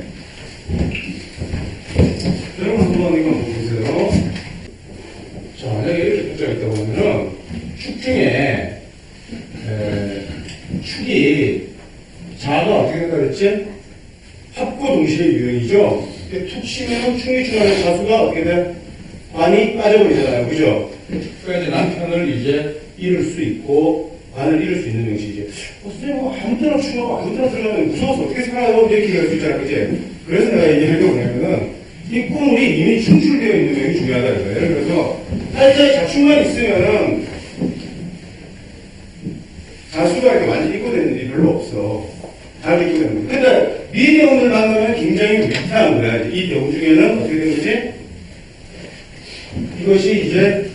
여러분 한번 이거 보세요. 자, 만약에 이렇게 글자가 있다고 하면은 축 중에 축이 자가 어떻게 된다 그랬지? 합고 동시에 유형이죠. 툭 치면 충이 중간에 자수가 어떻게 돼? 관이 빠져버리잖아요. 그죠? 그러니까 이제 남편을 이제 잃을 수 있고 관을 잃을 수 있는 명식이지. 선생님 뭐 아무 데나 충하고 아무 데나 들어가면 무서워서 어떻게 살아요? 이렇게 얘기할 수 있잖아. 그지? 그래서 내가 얘기하려고 뭐냐면은 이 꿈이 이미 충출되어 있는 명이 중요하다. 예를 들어서 팔자에 자축만 있으면은 자수가 이렇게 완전히 입고되는 일이 별로 없어. 잘 입고되는 거. 근데 미대운을 만나면 굉장히 위태한 거야. 이 대운 중에는 어떻게 되는 거지? 이것이 이제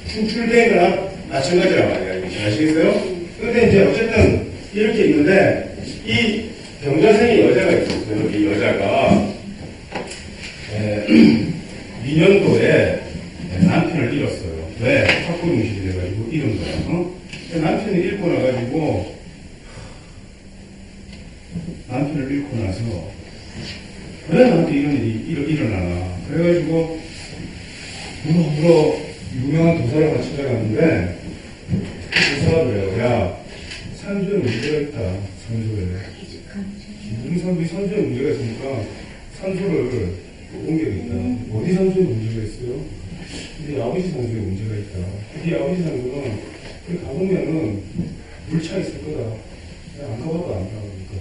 충출되거나 마찬가지란 말이야. 아시겠어요? 근데 이제 어쨌든 이렇게 있는데 이 병자생의 여자가 있었어요. 이 여자가 미년도에 남편을 잃었어요. 왜? 합고용식이 돼가지고 잃은 거야. 어? 남편을 잃고 나가지고 남편을 잃고 나서 왜 나한테 이런 일이 일어나나. 그래가지고 물어 유명한 도사를 하나 찾아갔는데 도사가 그래요. 야, 산소에 문제가 있다. 산소에. 우리 산소에 문제가 있으니까 산소를 옮겨야겠다. 어디 산소에 문제가 있어요? 근데 아버지 산소에 문제가 있다. 이 아버지 산소는 거기 가보면은 물차 있을 거다. 안 가봐도 안 가보니까.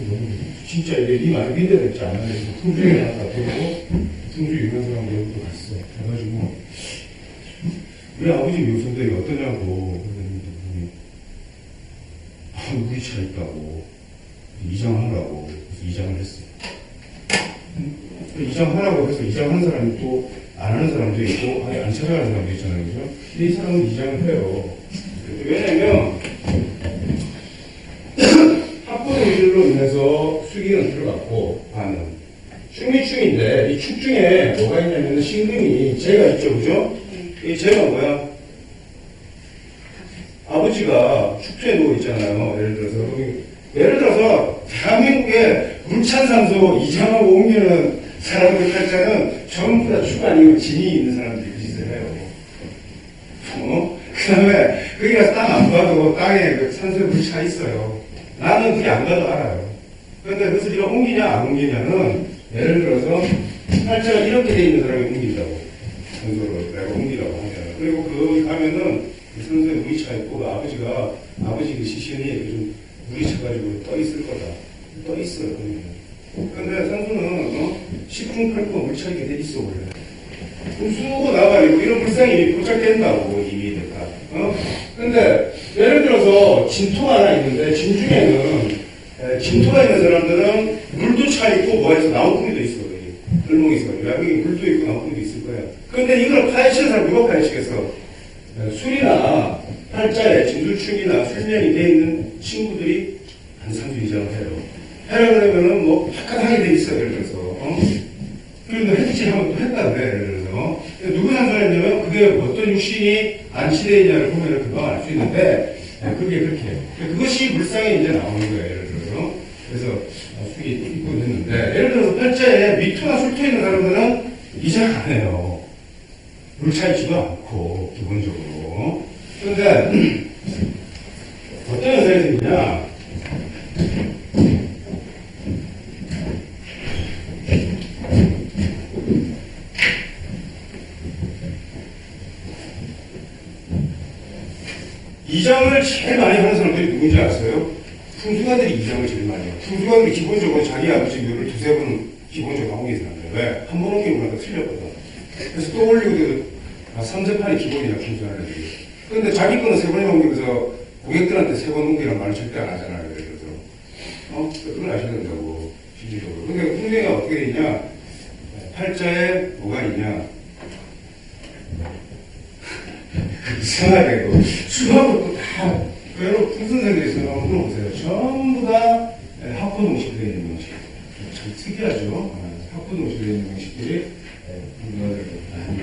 너무 진짜 이 말이 믿어야겠지 않아요. 풍주에 갔다 보고 풍주 유명 사람 여기도 갔어. 그래가지고 우리 아버지 묘선들이 어떠냐고 그랬더니 물이 차 있다고 이장하라고 이장을 했어요. 이장하라고 해서 이장하는 사람이 또 안 하는 사람도 있고 아예 안 찾아가는 사람도 있잖아요. 그죠? 근데 이 사람은 이장을 해요. 왜냐면 합고동실로 인해서 수기는 들어갔고 반은 축미축인데 이 축 중에 뭐가 있냐면 신금이 재가 있죠. 그죠? 이 재가 뭐야? 아버지가 축토에 누워있잖아요. 예를 들어서 대한민국에 물찬산소 이장하고 옮기는 사람들 팔자는 전부 다 축 아니고 진이 있는 사람들이 그 짓을 해요. 그 다음에 거기 가서 땅 안 봐도 땅에 그 산소에 물이 차 있어요. 나는 그게 안 가도 알아요. 그런데 그것을 네가 옮기냐 안 옮기냐는 예를 들어서 팔자가 이렇게 돼 있는 사람이 옮긴다고. 산소를 내가 옮기라고 하잖아요. 그리고 거기 가면은 그 산소에 물이 차 있고 아버지 그 시신이 좀 물이 차가지고 떠 있을 거다. 떠 있어요. 근데 산소는 10중 8구 물차이가 돼 있어 원래. 그럼 수고 나가지고 이런 불상이 이미 포착된다고 이미 됐다. 근데 예를 들어서 진토가 하나 있는데 진중에는 진토가 있는 사람들은 물도 차 있고 뭐해서 나무꾸미도 있어. 을목이 있어. 여기 물도 있고 나무꾸미도 있을 거야. 근데 이걸 파헤치는 사람 누가 파헤치겠어? 술이나 팔자에 진술충이나 술면이 돼 있는 친구들이 한 3주 이상을 해요. 해라 그러면은 뭐 탁하게 돼 있어. 예를 들어서. 그리고 해지하면 또 했다는데, 예를 들어서. 누구 산소했냐면 그게 어떤 육신이 안치되어 있냐를 보면 금방 알 수 있는데, 그게 그렇게 해요. 그것이 물상에 이제 나오는 거예요. 예를 들어서. 그래서 숙이 입고 있는데, 예를 들어서 팔자에 미토나 술토 있는 사람들은 이상 안 해요. 물 차있지도 않고, 기본적으로. 그런데, 어떤 현상이 생기냐? 이장을 제일 많이 하는 사람들이 누군지 아세요? 풍수가들이 이장을 제일 많이 해요. 풍수가들이 기본적으로 자기 아버지 묘를 두세 번 기본적으로 하고 계시는데, 왜? 한 번 옮기고 나니까 틀렸거든. 그래서 또 올리고, 3세판이 기본이야, 풍수가들이. 근데 자기 거는 세 번에 옮기면서 고객들한테 세 번 옮기란 말을 절대 안 하잖아요. 그래서. 그걸 아셔야 된다고, 실질적으로. 근데 풍수가 어떻게 되냐? 팔자에 뭐가 있냐? 이상하게, 수학을 또 다, 여러분, 풍선생들이 있어요. 한번 물어보세요. 전부 다 학부동식 되어 있는 방식. 참 특이하죠. 학부동식 되어 있는 방식들이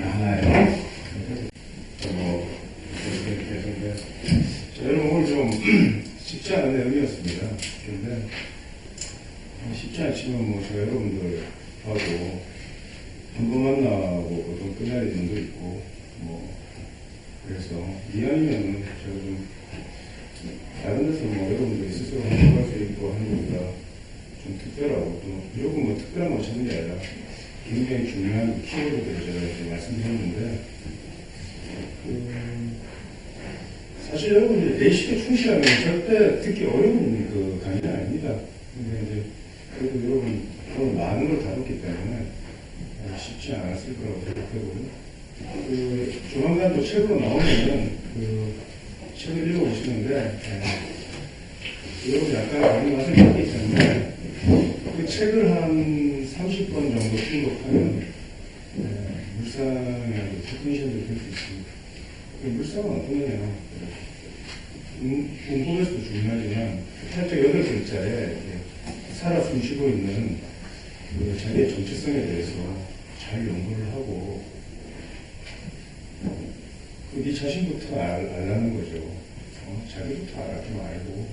하나예요. 이렇게 했는데. 자, 여러분, 오늘 좀 쉽지 않은 내용이었습니다. 그런데, 쉽지 않지만, 뭐, 저 여러분들하고 한 번 만나고 보통 끝나는 분도 있고, 뭐, 그래서 이왕이면은 제가 좀 다른 데서 뭐 여러분들이 스스로 행복할 수 있고 하는 것보다 좀 특별하고 또 무조건 뭐 특별한 거 찾는 게 아니라 굉장히 중요한 키워드들을 제가 이렇게 말씀드렸는데 사실 여러분들이 내식에 충실하면 절대 듣기 어려운 그 강의는 아닙니다. 근데 이제 그래도 여러분 오늘 많은 걸 다뤘기 때문에 쉽지 않았을 거라고 생각하고요. 조만간 또 책으로 나오면은 책을 읽어보시는데 여러분 약간 많은 맛을 갖기 때문에 그 책을 한 30번 정도 등록하면 물상의 테크니션들이 될 수 있습니다. 물상은 어떤 거냐? 문법에서도 중요하지만 살짝 8글자에 살아 숨쉬고 있는 그 자기의 정체성에 대해서 잘 연구를 하고 네 자신부터 알라는 거죠. 자기부터 알아 좀 알고.